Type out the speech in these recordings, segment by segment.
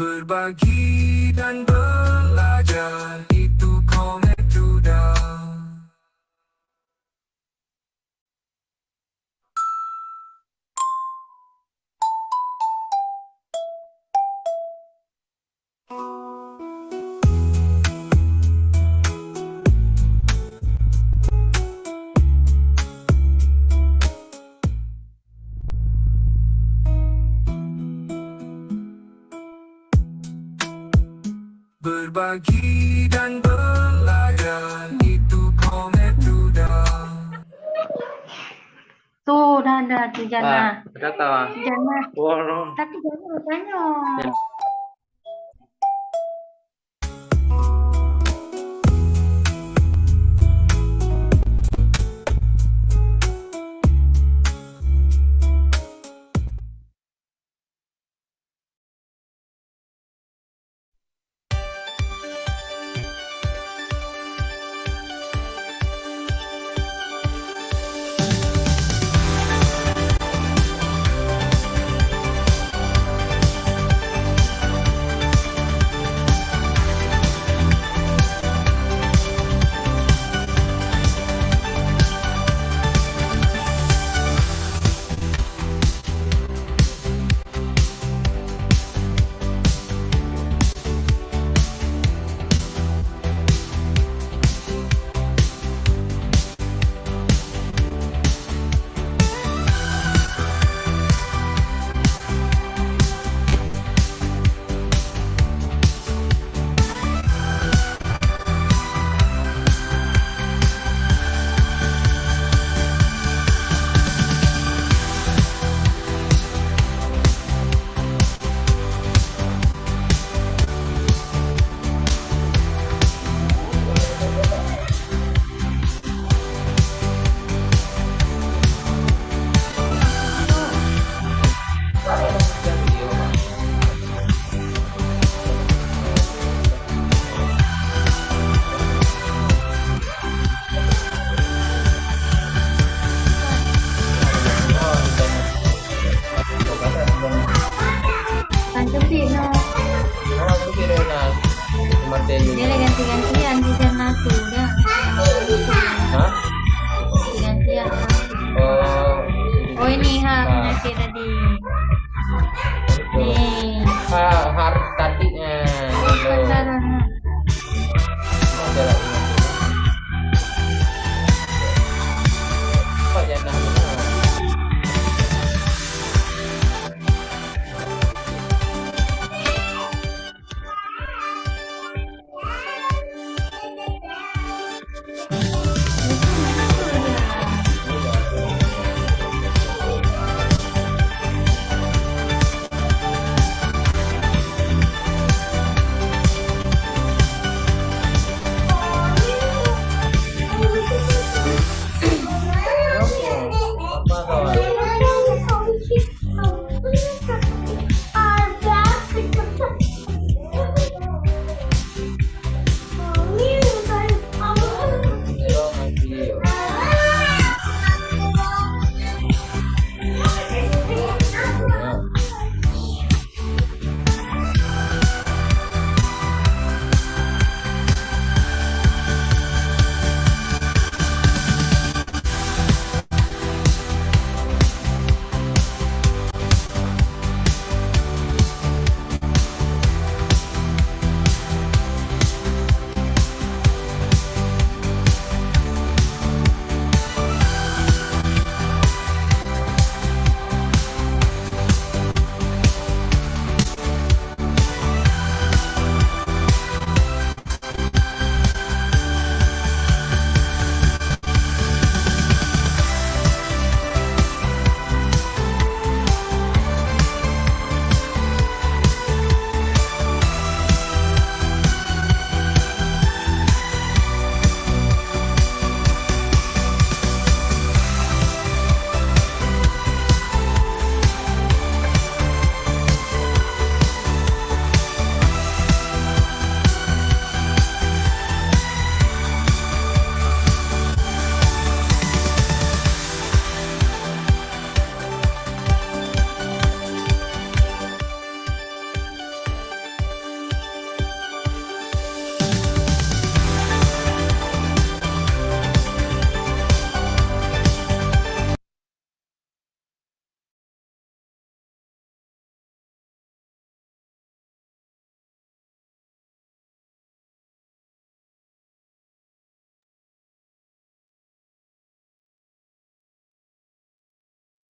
Berbagi dan belajar itu Komet Duda. Berbagi dan belajar itu Komet Duda. Tuh, ada tuh Jana. Kata. Jana. Wow. Tapi Jana bertanya.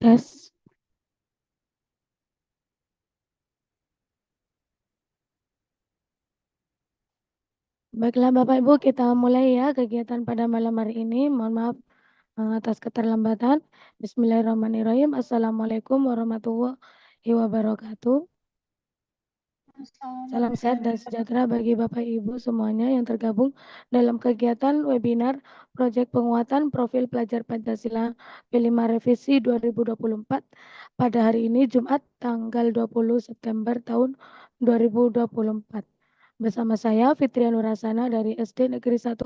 Tes. Baiklah Bapak Ibu, kita mulai ya kegiatan pada malam hari ini. Mohon maaf atas keterlambatan. Bismillahirrahmanirrahim. Assalamualaikum warahmatullahi wabarakatuh. Salam sehat dan sejahtera bagi Bapak Ibu semuanya yang tergabung dalam kegiatan webinar Proyek Penguatan Profil Pelajar Pancasila P5 Revisi 2024 pada hari ini Jumat tanggal 20 September tahun 2024. Bersama saya Fitria Nurasana dari SD Negeri 1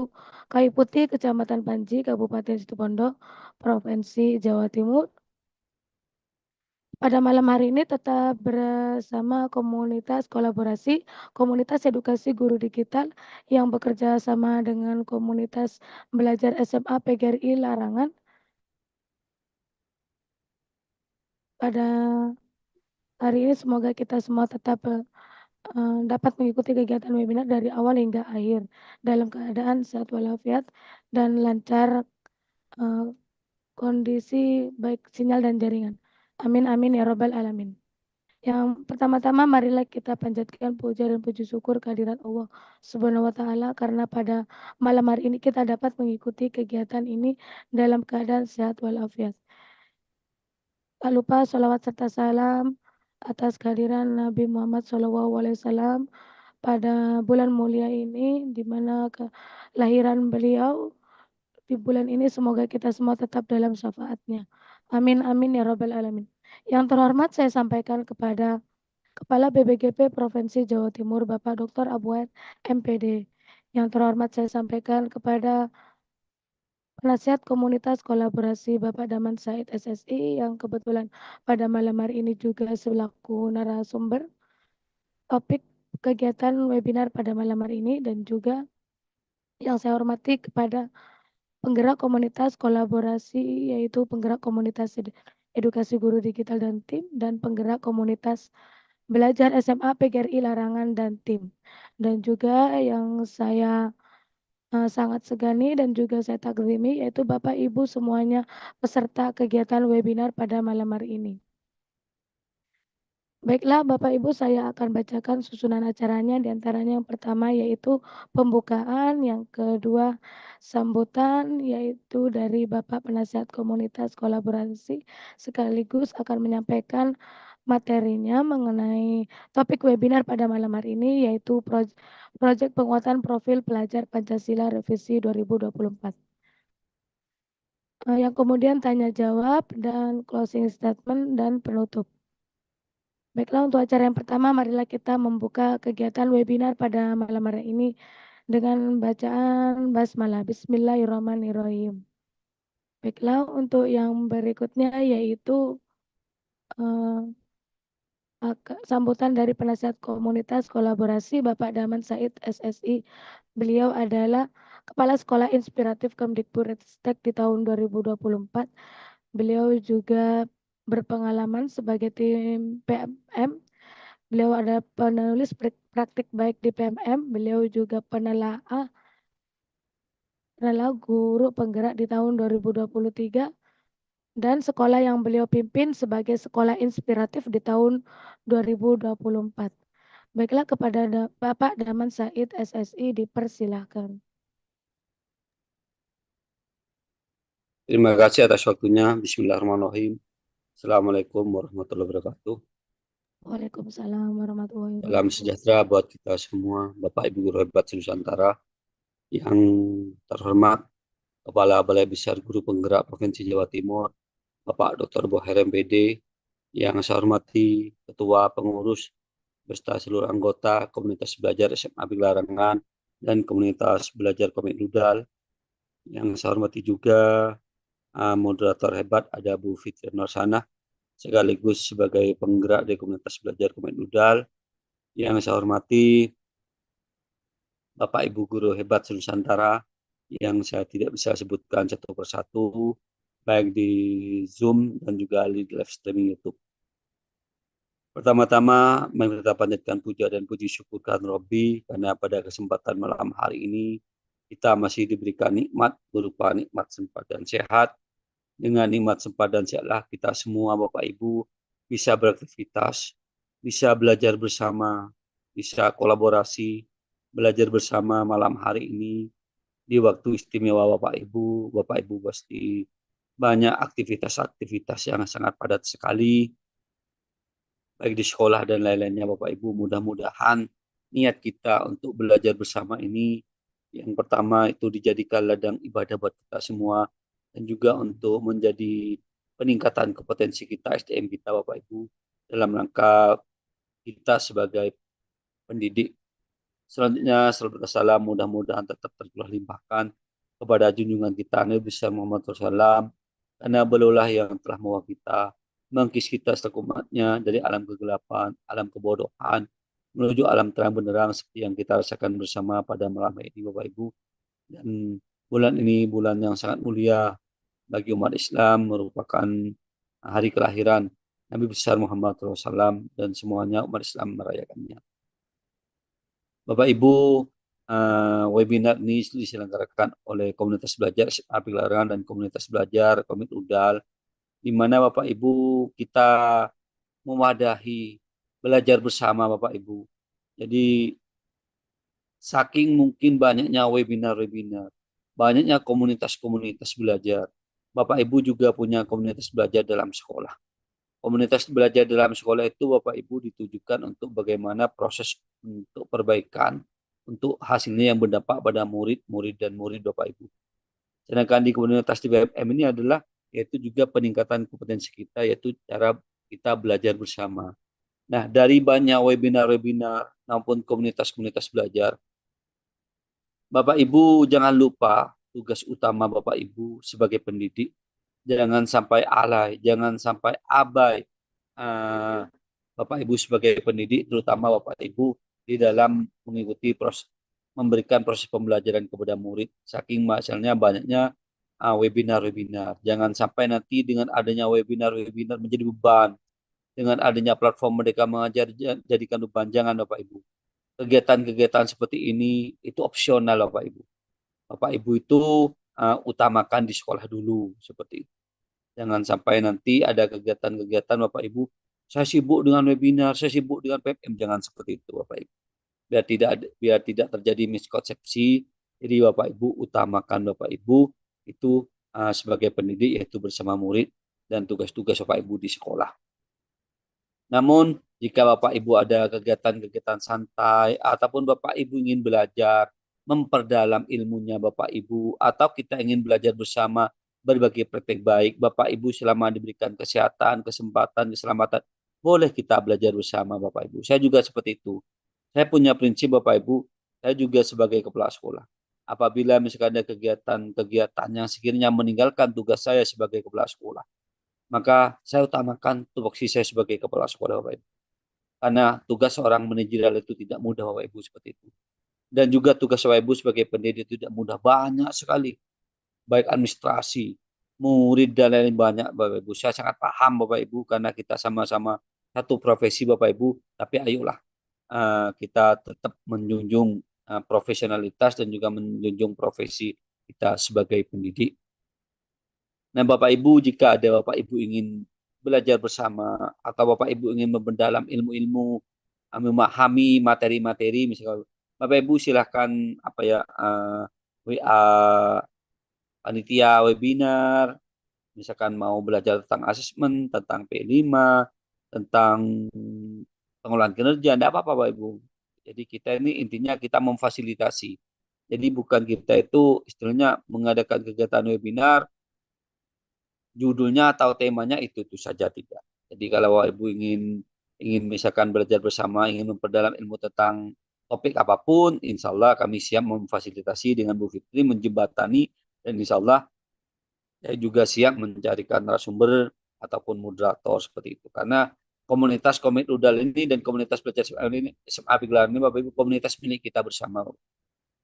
Kayu Putih, Kecamatan Panji, Kabupaten Situbondo, Provinsi Jawa Timur. Pada malam hari ini tetap bersama komunitas kolaborasi, komunitas edukasi guru digital yang bekerja sama dengan komunitas belajar SMA PGRI Larangan. Pada hari ini semoga kita semua tetap dapat mengikuti kegiatan webinar dari awal hingga akhir dalam keadaan sehat walafiat dan lancar kondisi baik sinyal dan jaringan. Amin amin ya robbal alamin. Yang pertama-tama marilah kita panjatkan puja dan puji syukur kehadirat Allah Subhanahu wa taala karena pada malam hari ini kita dapat mengikuti kegiatan ini dalam keadaan sehat walafiat. Tak lupa sholawat serta salam atas kehadiran Nabi Muhammad SAW pada bulan mulia ini di mana kelahiran beliau di bulan ini semoga kita semua tetap dalam syafaatnya. Amin amin ya rabbal alamin. Yang terhormat saya sampaikan kepada Kepala BPGP Provinsi Jawa Timur Bapak Dr. Abuad MPD. Yang terhormat saya sampaikan kepada Penasihat Komunitas Kolaborasi Bapak Daman Said SSI yang kebetulan pada malam hari ini juga selaku narasumber topik kegiatan webinar pada malam hari ini dan juga yang saya hormati kepada penggerak komunitas kolaborasi yaitu penggerak komunitas edukasi guru digital dan tim dan penggerak komunitas belajar SMA PGRI Larangan dan tim. Dan juga yang saya sangat segani dan juga saya takzimi yaitu Bapak Ibu semuanya peserta kegiatan webinar pada malam hari ini. Baiklah Bapak Ibu, saya akan bacakan susunan acaranya, diantaranya yang pertama yaitu pembukaan, yang kedua sambutan yaitu dari Bapak Penasihat Komunitas Kolaborasi sekaligus akan menyampaikan materinya mengenai topik webinar pada malam hari ini yaitu Proyek Penguatan Profil Pelajar Pancasila Revisi 2024. Yang kemudian tanya jawab dan closing statement dan penutup. Baiklah, untuk acara yang pertama, marilah kita membuka kegiatan webinar pada malam hari ini dengan bacaan basmalah. Bismillahirrahmanirrahim. Baiklah, untuk yang berikutnya yaitu sambutan dari penasihat komunitas kolaborasi Bapak Daman Said SSI. Beliau adalah Kepala Sekolah Inspiratif Kemdikbudristek di tahun 2024. Beliau juga berpengalaman sebagai tim PMM. Beliau ada penulis praktik baik di PMM. Beliau juga penelaah guru penggerak di tahun 2023 dan sekolah yang beliau pimpin sebagai sekolah inspiratif di tahun 2024. Baiklah, kepada Bapak Daman Said SSI dipersilahkan. Terima kasih atas waktunya. Bismillahirrahmanirrahim. Assalamualaikum warahmatullahi wabarakatuh. Waalaikumsalam warahmatullahi Salam wabarakatuh. sejahtera buat kita semua, Bapak Ibu Guru Hebat Nusantara, yang terhormat Kepala Balai Besar Guru Penggerak Provinsi Jawa Timur, Bapak Dr. Boher MPD, yang saya hormati Ketua Pengurus beserta seluruh anggota Komunitas Belajar SMA Larangan dan Komunitas Belajar Komik Nudal, yang saya hormati juga moderator hebat ada Bu Fitri Nursana, sekaligus sebagai penggerak dari Komunitas Belajar Komik Nudal, yang saya hormati Bapak Ibu Guru Hebat Nusantara, yang saya tidak bisa sebutkan satu persatu, baik di Zoom dan juga di live streaming YouTube. Pertama-tama, mari kita panjatkan puja dan puji syukur kehadirat Rabbi, karena pada kesempatan malam hari ini kita masih diberikan nikmat berupa nikmat sempat dan sehat, Dengan nikmat sempadan siaplah kita semua Bapak Ibu bisa beraktivitas, bisa belajar bersama, bisa kolaborasi, belajar bersama malam hari ini di waktu istimewa Bapak Ibu. Bapak Ibu pasti banyak aktivitas-aktivitas yang sangat padat sekali, baik di sekolah dan lain-lainnya Bapak Ibu. Mudah-mudahan niat kita untuk belajar bersama ini yang pertama itu dijadikan ladang ibadah buat kita semua dan juga untuk menjadi peningkatan kompetensi kita, SDM kita Bapak Ibu dalam rangka kita sebagai pendidik. Selanjutnya, salam salam mudah-mudahan tetap tercurah limpahkan kepada junjungan kita Nabi besar Muhammad SAW, karena beliaulah yang telah membawa kita, mengkis kita selaku umatnya dari alam kegelapan, alam kebodohan, menuju alam terang benderang seperti yang kita rasakan bersama pada malam ini Bapak Ibu. Dan bulan ini bulan yang sangat mulia bagi umat Islam, merupakan hari kelahiran Nabi besar Muhammad SAW dan semuanya umat Islam merayakannya. Bapak Ibu, webinar ini diselenggarakan oleh komunitas belajar SMA Pagelaran dan komunitas belajar Komit Udal, di mana Bapak Ibu kita mewadahi belajar bersama Bapak Ibu. Jadi saking mungkin banyaknya webinar-webinar, banyaknya komunitas-komunitas belajar, Bapak Ibu juga punya komunitas belajar dalam sekolah. Komunitas belajar dalam sekolah itu Bapak Ibu ditujukan untuk bagaimana proses untuk perbaikan, untuk hasilnya yang berdampak pada murid-murid dan murid Bapak Ibu. Sedangkan di komunitas di BMM ini adalah yaitu juga peningkatan kompetensi kita, yaitu cara kita belajar bersama. Nah, dari banyak webinar-webinar maupun komunitas-komunitas belajar, Bapak Ibu jangan lupa tugas utama Bapak Ibu sebagai pendidik. Jangan sampai alay, jangan sampai abai Bapak Ibu sebagai pendidik, terutama Bapak Ibu di dalam mengikuti proses, memberikan proses pembelajaran kepada murid. Saking misalnya banyaknya webinar-webinar. Jangan sampai nanti dengan adanya webinar-webinar menjadi beban. Dengan adanya platform mereka mengajar jadikan beban. Jangan Bapak Ibu. Kegiatan-kegiatan seperti ini itu opsional Bapak Ibu. Bapak Ibu itu utamakan di sekolah dulu seperti itu. Jangan sampai nanti ada kegiatan-kegiatan Bapak Ibu, saya sibuk dengan webinar, saya sibuk dengan PPM, jangan seperti itu Bapak Ibu. Biar tidak terjadi miskonsepsi. Jadi Bapak Ibu utamakan Bapak Ibu itu sebagai pendidik, yaitu bersama murid dan tugas-tugas Bapak Ibu di sekolah. Namun jika Bapak Ibu ada kegiatan-kegiatan santai ataupun Bapak Ibu ingin belajar, memperdalam ilmunya Bapak Ibu, atau kita ingin belajar bersama berbagi praktek baik, Bapak Ibu selama diberikan kesehatan, kesempatan, keselamatan, boleh kita belajar bersama Bapak Ibu. Saya juga seperti itu. Saya punya prinsip Bapak Ibu, saya juga sebagai kepala sekolah. Apabila misalkan ada kegiatan-kegiatan yang sekiranya meninggalkan tugas saya sebagai kepala sekolah, maka saya utamakan tupoksi saya sebagai kepala sekolah Bapak Ibu. Karena tugas seorang manajerial itu tidak mudah Bapak Ibu seperti itu. Dan juga tugas Bapak Ibu sebagai pendidik itu tidak mudah, banyak sekali. Baik administrasi, murid dan lain-lain banyak Bapak Ibu. Saya sangat paham Bapak Ibu karena kita sama-sama satu profesi Bapak Ibu, tapi ayolah kita tetap menjunjung profesionalitas dan juga menjunjung profesi kita sebagai pendidik. Nah, Bapak Ibu, jika ada Bapak Ibu ingin belajar bersama atau Bapak Ibu ingin memperdalam ilmu-ilmu, memahami materi-materi, misalnya Bapak Ibu silahkan WA panitia webinar, misalkan mau belajar tentang asesmen, tentang P5, tentang pengelolaan kinerja, tidak apa-apa Bapak Ibu. Jadi kita ini intinya kita memfasilitasi. Jadi bukan kita itu istilahnya mengadakan kegiatan webinar, judulnya atau temanya itu saja, tidak. Jadi kalau Ibu ingin misalkan belajar bersama, ingin memperdalam ilmu tentang topik apapun, insya Allah kami siap memfasilitasi dengan Bu Fitri, menjembatani, dan insya Allah saya juga siap mencarikan narasumber ataupun moderator seperti itu. Karena komunitas Komit Udal ini dan komunitas belajar SMA Pagelaran ini Bapak Ibu komunitas milik kita bersama.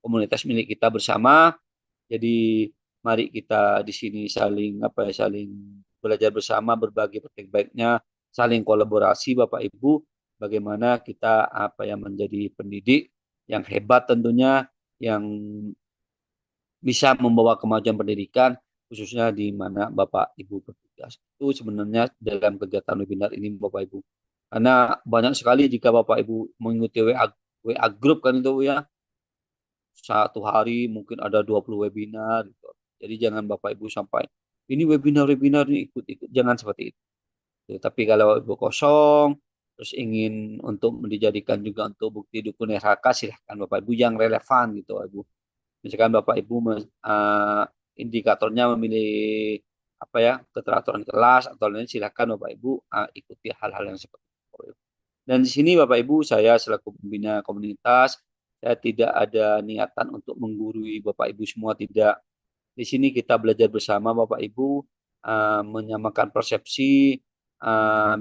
Komunitas milik kita bersama. Jadi mari kita di sini saling belajar bersama, berbagi praktik baiknya, saling kolaborasi Bapak Ibu, bagaimana kita menjadi pendidik yang hebat tentunya, yang bisa membawa kemajuan pendidikan khususnya di mana Bapak Ibu bertugas. Itu sebenarnya dalam kegiatan webinar ini Bapak Ibu. Karena banyak sekali jika Bapak Ibu mengikuti WA group kan itu ya, satu hari mungkin ada 20 webinar gitu. Jadi jangan Bapak Ibu sampai ini webinar-webinar ini ikut-ikut, jangan seperti itu. Tapi kalau Ibu kosong, terus ingin untuk dijadikan juga untuk bukti dukun RHK, silahkan Bapak Ibu yang relevan gitu Ibu. Misalkan Bapak Ibu indikatornya memilih apa ya, keteraturan kelas atau lain, silahkan Bapak Ibu ikuti hal-hal yang seperti itu. Dan di sini Bapak Ibu, saya selaku pembina komunitas, saya tidak ada niatan untuk menggurui Bapak Ibu semua, tidak. Di sini kita belajar bersama Bapak Ibu, menyamakan persepsi,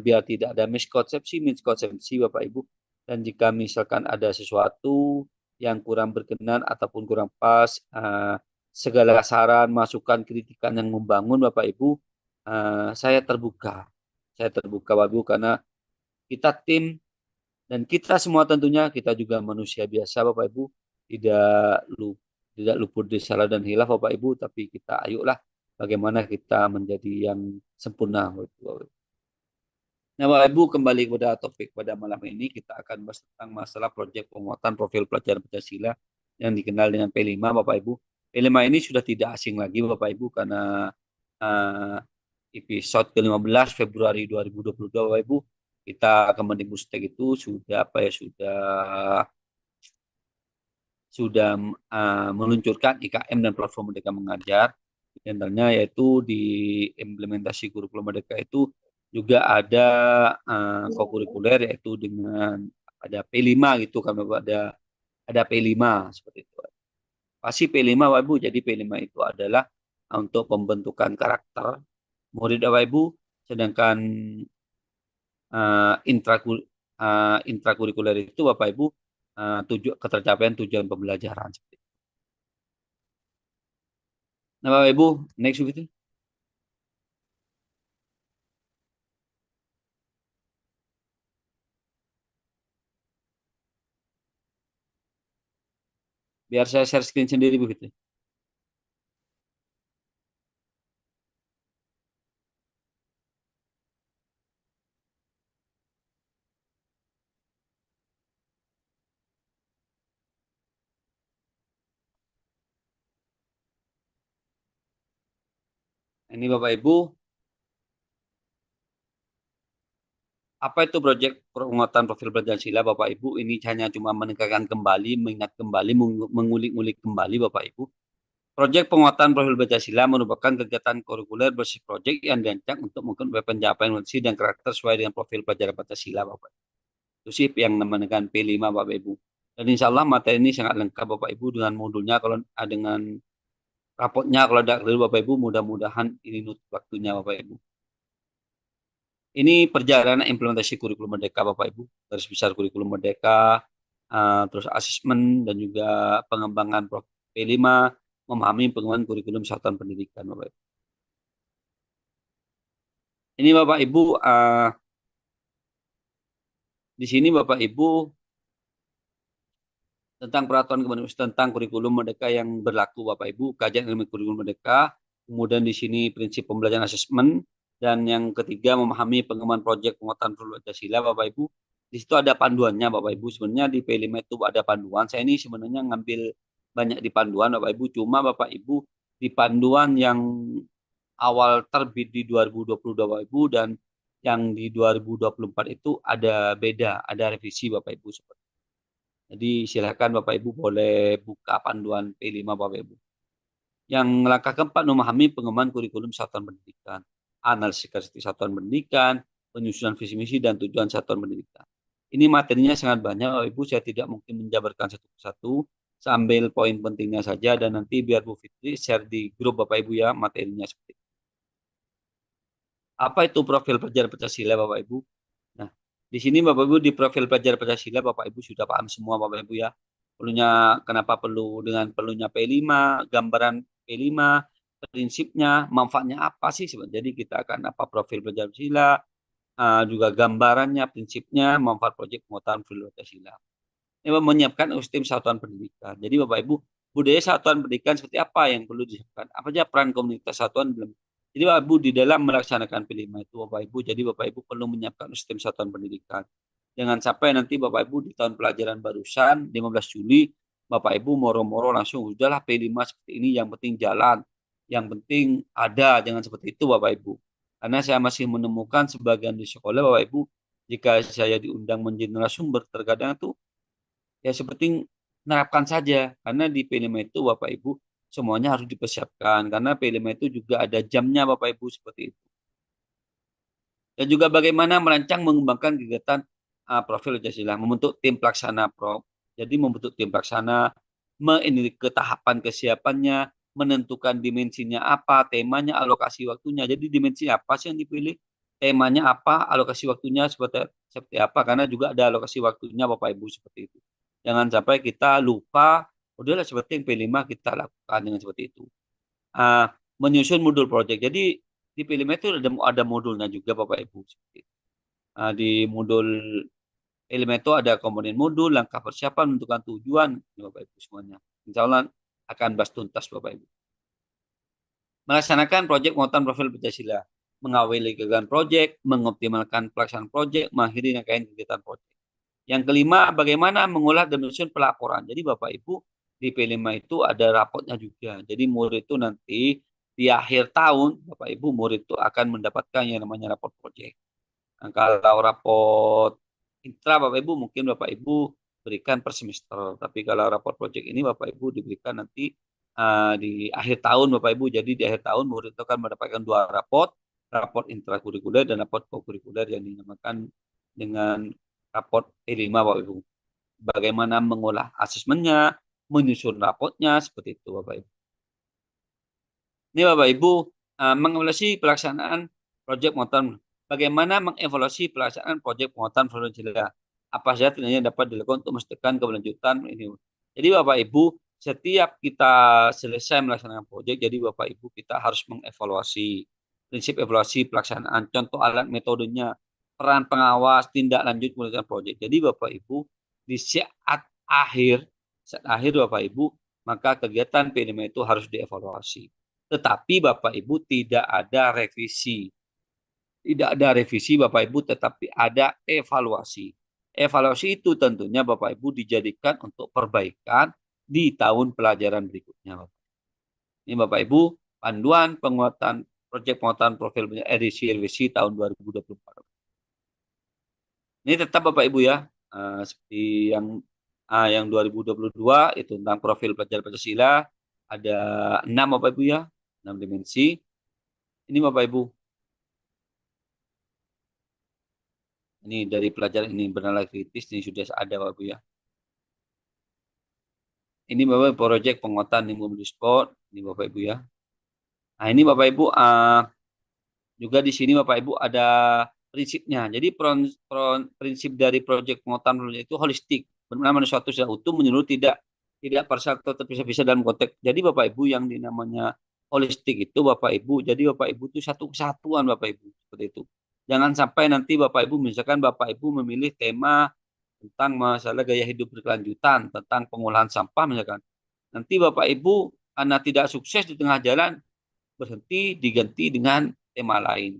biar tidak ada miskonsepsi Bapak Ibu. Dan jika misalkan ada sesuatu yang kurang berkenan ataupun kurang pas, segala saran, masukan, kritikan yang membangun Bapak Ibu, saya terbuka. Saya terbuka Bapak Ibu, karena kita tim dan kita semua tentunya kita juga manusia biasa Bapak Ibu, tidak luput dari salah dan hilaf Bapak Ibu, tapi kita ayolah bagaimana kita menjadi yang sempurna Bapak Ibu. Nah Bapak Ibu, kembali kepada topik pada malam ini, kita akan bahas tentang masalah proyek penguatan profil pelajar Pancasila yang dikenal dengan P5 Bapak Ibu. P5 ini sudah tidak asing lagi Bapak Ibu, karena episode ke-15 Februari 2022 Bapak Ibu, kita Kemendikbudristek itu sudah meluncurkan IKM dan platform Merdeka Mengajar. Di antaranya yaitu di implementasi kurikulum Merdeka itu juga ada kokurikuler, yaitu dengan ada P5 gitu kan Bapak, ada P5 seperti itu. Pasti P5 Bapak Ibu, jadi P5 itu adalah untuk pembentukan karakter murid Bapak Ibu, sedangkan intrakurikuler itu Bapak Ibu ketercapaian tujuan pembelajaran. Nah Bapak Ibu, next gitu. Biar saya share screen sendiri begitu. Ini Bapak Ibu, apa itu proyek penguatan profil Pancasila Bapak Ibu? Ini hanya cuma menekankan kembali, mengingat kembali, mengulik-ulik kembali Bapak Ibu. Proyek penguatan profil Pancasila merupakan kegiatan kurikuler bersih proyek yang dirancang untuk mencapai pencapaian visi dan karakter sesuai dengan profil pelajaran Pancasila Bapak. Itu sih yang namanya P5 Bapak Ibu. Dan insya Allah materi ini sangat lengkap Bapak Ibu dengan modulnya, kalau dengan rapotnya, kalau ada keliru Bapak Ibu, mudah-mudahan ini nutup waktunya Bapak Ibu. Ini perjalanan implementasi kurikulum Merdeka Bapak Ibu, garis besar kurikulum Merdeka, terus asesmen dan juga pengembangan P5, memahami pengembangan kurikulum satuan pendidikan Bapak Ibu. Ini Bapak Ibu, di sini Bapak Ibu tentang peraturan Kemendikbud tentang kurikulum Merdeka yang berlaku Bapak Ibu, kajian ilmu kurikulum Merdeka, kemudian di sini prinsip pembelajaran asesmen, dan yang ketiga memahami pengembangan proyek penguatan profil Pancasila Bapak Ibu. Di situ ada panduannya Bapak Ibu. Sebenarnya di P5 itu ada panduan. Saya ini sebenarnya ngambil banyak di panduan Bapak Ibu. Cuma Bapak Ibu di panduan yang awal terbit di 2022 Bapak Ibu dan yang di 2024 itu ada beda, ada revisi Bapak Ibu. Jadi silakan Bapak Ibu boleh buka panduan P5 Bapak Ibu. Yang langkah keempat, memahami pengembangan kurikulum satuan pendidikan, analisis karakteristik satuan pendidikan, penyusunan visi misi dan tujuan satuan pendidikan. Ini materinya sangat banyak Bapak Ibu, saya tidak mungkin menjabarkan satu persatu, sambil poin pentingnya saja, dan nanti biar Bu Fitri share di grup Bapak Ibu ya materinya seperti itu. Apa itu profil pelajar Pancasila Bapak Ibu? Nah, di sini Bapak Ibu di profil pelajar Pancasila Bapak Ibu sudah paham semua Bapak Ibu ya. Kenapa perlu dengan perlunya P5, gambaran P5, prinsipnya, manfaatnya apa sih sebenarnya. Jadi kita akan apa profil pelajar Pancasila, juga gambarannya, prinsipnya, manfaat proyek penguatan profil Pancasila. Ini menyiapkan sistem satuan pendidikan. Jadi Bapak Ibu budaya satuan pendidikan seperti apa yang perlu disiapkan, apa saja peran komunitas satuan belum. Jadi Bapak Ibu di dalam melaksanakan P5 itu Bapak Ibu, jadi Bapak Ibu perlu menyiapkan sistem satuan pendidikan. Jangan sampai nanti Bapak Ibu di tahun pelajaran barusan 15 Juli Bapak Ibu moro-moro langsung udahlah P5 seperti ini, yang penting jalan, yang penting ada, jangan seperti itu Bapak Ibu. Karena saya masih menemukan sebagian di sekolah Bapak Ibu, jika saya diundang menjadi narasumber terkadang tuh ya seperti menerapkan saja, karena di P5 itu Bapak Ibu semuanya harus dipersiapkan, karena P5 itu juga ada jamnya Bapak Ibu seperti itu. Dan juga bagaimana merancang mengembangkan kegiatan profil Pancasila, membentuk tim pelaksana Prof. Jadi membentuk tim pelaksana, ini ketahapan kesiapannya, menentukan dimensinya apa, temanya, alokasi waktunya. Jadi dimensi apa sih yang dipilih, temanya apa, alokasi waktunya seperti apa, karena juga ada alokasi waktunya Bapak Ibu seperti itu. Jangan sampai kita lupa, udahlah seperti yang P5 kita lakukan dengan seperti itu. Menyusun modul project. Jadi di P5 itu ada modulnya juga Bapak Ibu. Di modul P5 itu ada komponen modul, langkah persiapan, menentukan tujuan, Bapak Ibu semuanya. Insya Allah akan bahas tuntas Bapak Ibu. Melaksanakan proyek penguatan profil Pancasila, mengawali kegiatan proyek, mengoptimalkan pelaksanaan proyek, mengakhiri rangkaian kegiatan proyek. Yang kelima, bagaimana mengolah dan menyusun pelaporan. Jadi Bapak Ibu di P5 itu ada rapotnya juga. Jadi murid itu nanti di akhir tahun Bapak Ibu murid itu akan mendapatkan yang namanya raport proyek. Nah, kalau raport intra Bapak Ibu mungkin Bapak Ibu berikan per semester. Tapi kalau raport proyek ini Bapak Ibu diberikan nanti di akhir tahun Bapak Ibu. Jadi di akhir tahun murid itu akan mendapatkan 2 raport, raport intrakurikuler dan raport kokurikuler yang dinamakan dengan raport P5 Bapak Ibu. Bagaimana mengolah asesmennya, menyusun rapotnya, seperti itu Bapak Ibu. Ini Bapak Ibu, mengevaluasi pelaksanaan proyek penguatan. Bagaimana mengevaluasi pelaksanaan proyek penguatan Pancasila? Apa saja tindakan dapat dilakukan untuk memastikan keberlanjutan ini? Jadi Bapak Ibu, setiap kita selesai melaksanakan proyek, jadi Bapak Ibu kita harus mengevaluasi. Prinsip evaluasi pelaksanaan, contoh alat metodenya, peran pengawas, tindak lanjut penelitian proyek. Jadi Bapak Ibu di saat akhir Bapak Ibu, maka kegiatan P5 itu harus dievaluasi. Tetapi Bapak Ibu tidak ada revisi. Tidak ada revisi Bapak Ibu, tetapi ada evaluasi. Evaluasi itu tentunya Bapak Ibu dijadikan untuk perbaikan di tahun pelajaran berikutnya. Ini Bapak Ibu, panduan penguatan proyek penguatan profil edisi revisi tahun 2024. Ini tetap Bapak Ibu ya, seperti yang 2022 itu tentang profil pelajar Pancasila, ada 6 Bapak Ibu ya, 6 dimensi. Ini Bapak Ibu. Ini dari pelajaran ini bernalar kritis, ini sudah ada Bapak Ibu ya. Ini Bapak Ibu proyek penguatan lingkungan sport, ini Bapak Ibu ya. Nah ini Bapak Ibu, juga di sini Bapak Ibu ada prinsipnya. Jadi prinsip dari proyek penguatan itu holistik, benar-benar suatu secara utuh menyeluruh, tidak parsial atau terpisah-pisah dalam konteks. Jadi Bapak Ibu yang dinamanya holistik itu Bapak Ibu, jadi Bapak Ibu itu satu kesatuan Bapak Ibu, seperti itu. Jangan sampai nanti Bapak Ibu misalkan Bapak Ibu memilih tema tentang masalah gaya hidup berkelanjutan, tentang pengolahan sampah misalkan. Nanti Bapak Ibu karena tidak sukses di tengah jalan berhenti diganti dengan tema lain.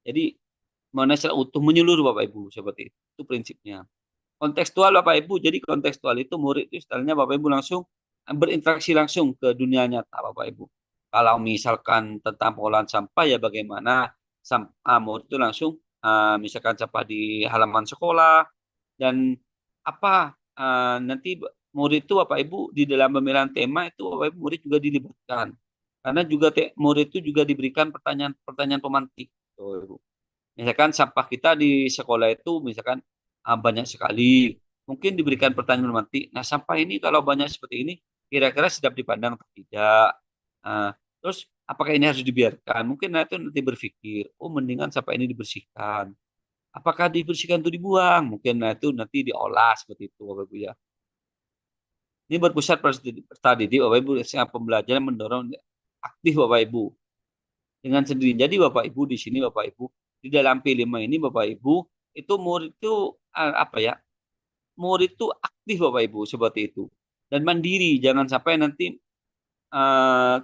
Jadi mana secara utuh menyeluruh Bapak Ibu seperti itu. Itu prinsipnya. Kontekstual Bapak Ibu, jadi kontekstual itu murid itu istilahnya Bapak Ibu langsung berinteraksi langsung ke dunia nyata Bapak Ibu. Kalau misalkan tentang pengolahan sampah ya bagaimana murid itu langsung misalkan sampah di halaman sekolah dan apa nanti murid itu Bapak Ibu di dalam pemilihan tema itu Bapak Ibu murid juga dilibatkan. Karena juga murid itu juga diberikan pertanyaan pemantik. Misalkan sampah kita di sekolah itu misalkan banyak sekali, mungkin diberikan pertanyaan pemantik. Nah sampah ini kalau banyak seperti ini kira-kira sedap dipandang atau tidak. Terus apakah ini harus dibiarkan? Mungkin itu nanti berpikir, oh mendingan sampah ini dibersihkan. Apakah dibersihkan itu dibuang? Mungkin itu nanti diolah seperti itu Bapak Ibu ya. Ini berpusat pada didik Bapak Ibu, pembelajaran mendorong aktif Bapak Ibu dengan sendiri. Jadi Bapak Ibu di sini Bapak Ibu di dalam P5 ini Bapak Ibu itu murid itu murid itu aktif Bapak Ibu seperti itu. dan mandiri. Jangan sampai nanti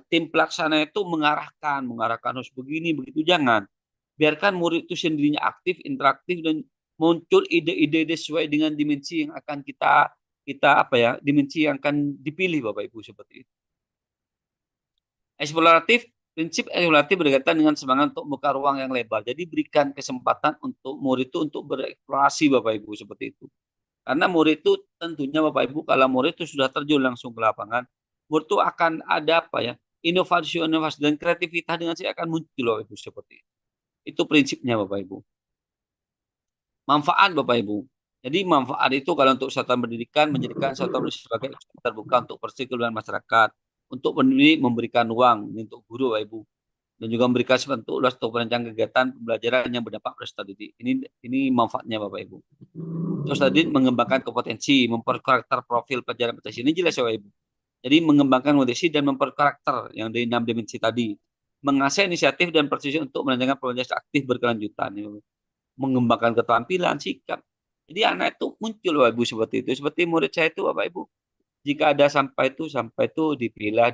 tim pelaksana itu mengarahkan harus begini begitu, jangan. Biarkan murid itu sendirinya aktif, interaktif, dan muncul ide-ide sesuai dengan dimensi yang akan kita kita apa ya, dimensi yang akan dipilih Bapak Ibu, seperti itu. Eksploratif, prinsip eksploratif berkaitan dengan semangat untuk membuka ruang yang lebar. Jadi berikan kesempatan untuk murid itu untuk bereksplorasi Bapak Ibu, seperti itu. Karena murid itu tentunya Bapak Ibu, kalau murid itu sudah terjun langsung ke lapangan, murid itu akan ada apa ya, inovasi dan kreativitas dengan sih akan muncul Bapak Ibu, seperti itu. Itu prinsipnya Bapak Ibu. Manfaat Bapak Ibu. Jadi manfaat itu kalau untuk satuan pendidikan, menjadikan satuan pendidikan sebagai terbuka untuk persekuluan masyarakat, untuk pendidik memberikan ruang untuk guru Bapak Ibu, dan juga memberikan bentuk luas untuk merancang kegiatan pembelajaran yang berdampak pada peserta didik. Ini manfaatnya Bapak Ibu. Terus tadi mengembangkan kompetensi, memperkarakter profil pelajaran potensi. Ini jelas Bapak Ibu. Jadi mengembangkan kompetensi dan memperkarakter yang dari 6 dimensi tadi. Mengasah inisiatif dan persisi untuk merancang pembelajaran aktif berkelanjutan. Mengembangkan keterampilan, sikap. Jadi anak itu muncul Bapak Ibu seperti itu. Seperti murid saya itu Bapak Ibu. Jika ada sampah itu dipilah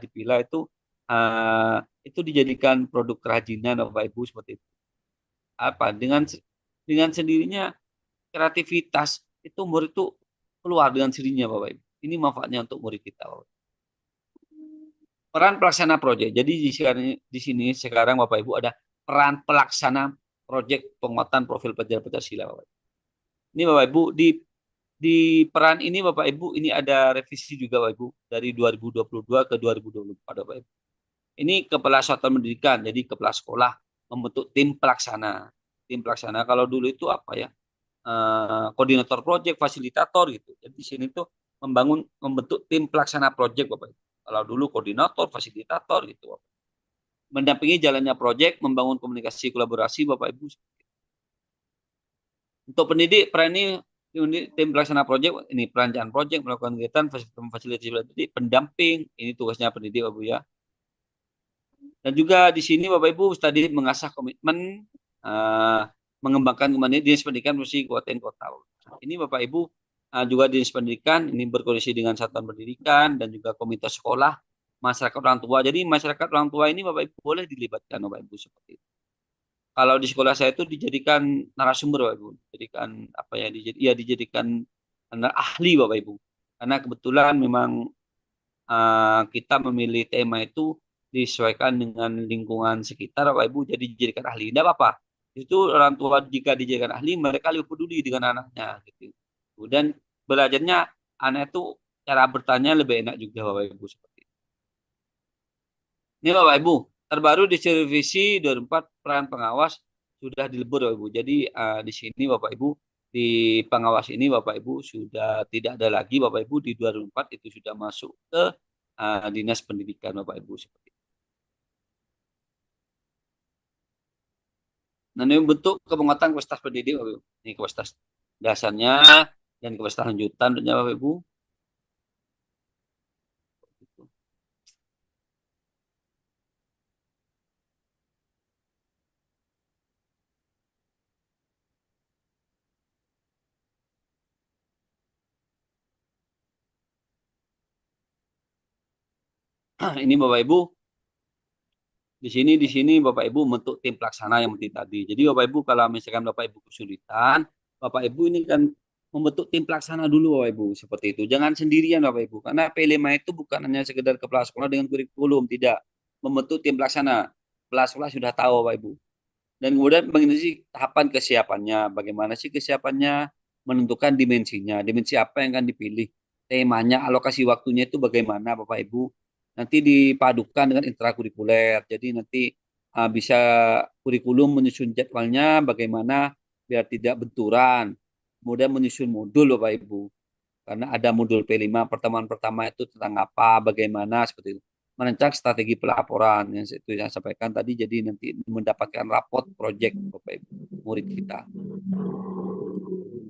itu dijadikan produk kerajinan Bapak Ibu, seperti itu. Apa dengan sendirinya kreativitas itu murid itu keluar dengan sendirinya Bapak Ibu. Ini manfaatnya untuk murid kita Bapak. Peran pelaksana proyek. Jadi di sini sekarang Bapak Ibu ada peran pelaksana proyek penguatan profil pelajar Pancasila Bapak. Ini Bapak Ibu di peran ini Bapak Ibu, ini ada revisi juga Bapak Ibu dari 2022 ke 2024 Bapak Ibu. Ini kepala satuan pendidikan, jadi kepala sekolah membentuk tim pelaksana. Tim pelaksana kalau dulu itu apa ya? Koordinator proyek, fasilitator gitu. Jadi di sini tuh membentuk tim pelaksana proyek Bapak Ibu. Kalau dulu koordinator, fasilitator gitu Bapak. Mendampingi jalannya proyek, membangun komunikasi kolaborasi Bapak Ibu. Untuk pendidik peran ini tim pelaksana proyek, ini perancangan proyek, melakukan kegiatan fasilitasi pendamping, ini tugasnya pendidik Bapak Ibu ya. Dan juga di sini Bapak Ibu tadi mengasah komitmen mengembangkan kembali dinas pendidikan mesti kabupaten kota. Ini Bapak Ibu juga dinas pendidikan ini berkoordinasi dengan satuan pendidikan dan juga komite sekolah, masyarakat orang tua. Jadi masyarakat orang tua ini Bapak Ibu boleh dilibatkan Bapak Ibu seperti itu. Kalau di sekolah saya itu dijadikan narasumber Bapak Ibu, dijadikan ahli Bapak Ibu. Karena kebetulan memang kita memilih tema itu disesuaikan dengan lingkungan sekitar Bapak Ibu, jadi dijadikan ahli. Tidak apa-apa. Itu orang tua jika dijadikan ahli, mereka lebih peduli dengan anaknya gitu. Dan belajarnya anak itu cara bertanya lebih enak juga Bapak Ibu seperti itu. Ini Bapak Ibu, terbaru di revisi 2004 peran pengawas sudah dilebur Bapak Ibu. Jadi di sini Bapak Ibu di pengawas ini Bapak Ibu sudah tidak ada lagi Bapak Ibu, di 2004 itu sudah masuk ke dinas pendidikan Bapak Ibu seperti itu. Nah, ini bentuk kepenguatan kapasitas pendidik Bapak Ibu. Ini kapasitas dasarnya dan kapasitas lanjutan tentunya Bapak Ibu. Ini Bapak Ibu, di sini Bapak Ibu bentuk tim pelaksana yang penting tadi. Jadi Bapak Ibu kalau misalkan Bapak Ibu kesulitan, Bapak Ibu ini kan membentuk tim pelaksana dulu Bapak Ibu seperti itu. Jangan sendirian Bapak Ibu, karena P5 itu bukan hanya sekedar kepala sekolah dengan kurikulum, tidak. Membentuk tim pelaksana. Kepala sekolah sudah tahu Bapak Ibu. Dan kemudian bagaimana sih tahapan kesiapannya, bagaimana sih kesiapannya, menentukan dimensinya, dimensi apa yang akan dipilih, temanya, alokasi waktunya itu bagaimana Bapak Ibu. Nanti dipadukan dengan intrakurikuler. Jadi nanti bisa kurikulum menyusun jadwalnya bagaimana biar tidak benturan. Kemudian menyusun modul Bapak Ibu. Karena ada modul P5, pertemuan pertama itu tentang apa, bagaimana, seperti itu. Merancang strategi pelaporan yang itu yang saya sampaikan tadi, jadi nanti mendapatkan raport proyek Bapak Ibu murid kita.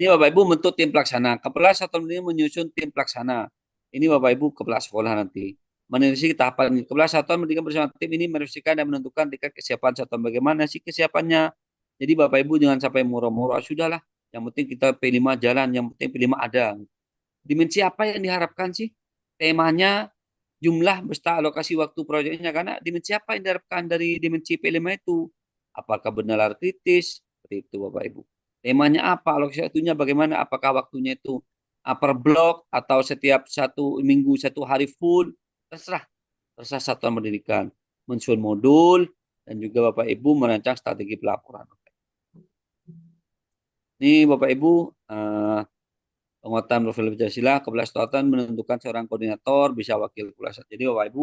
Ini Bapak Ibu bentuk tim pelaksana. Kepala satuan pendidikan menyusun tim pelaksana. Ini Bapak Ibu kepala sekolah nanti. Menerisi tahapan kepala satuan pendidikan bersama tim ini merevisikan dan menentukan tingkat kesiapan satuan. Bagaimana sih kesiapannya? Jadi Bapak Ibu jangan sampai murah-murah, sudahlah. Yang penting kita P5 jalan, yang penting P5 ada. Dimensi apa yang diharapkan sih? temanya, jumlah beserta alokasi waktu proyeknya, karena dimensi apa yang diharapkan dari dimensi P5 itu? Apakah benar kritis? Seperti itu Bapak Ibu. Temanya apa? Alokasi waktunya bagaimana? Apakah waktunya itu per blok atau setiap satu minggu satu hari full? Terserah, terserah satuan pendidikan. Mensusun modul dan juga Bapak Ibu merancang strategi pelaporan. Ini Bapak Ibu penguatan profil Pancasila, Kepala Sekolah menentukan seorang koordinator, bisa wakil kepala sekolah. Jadi Bapak Ibu,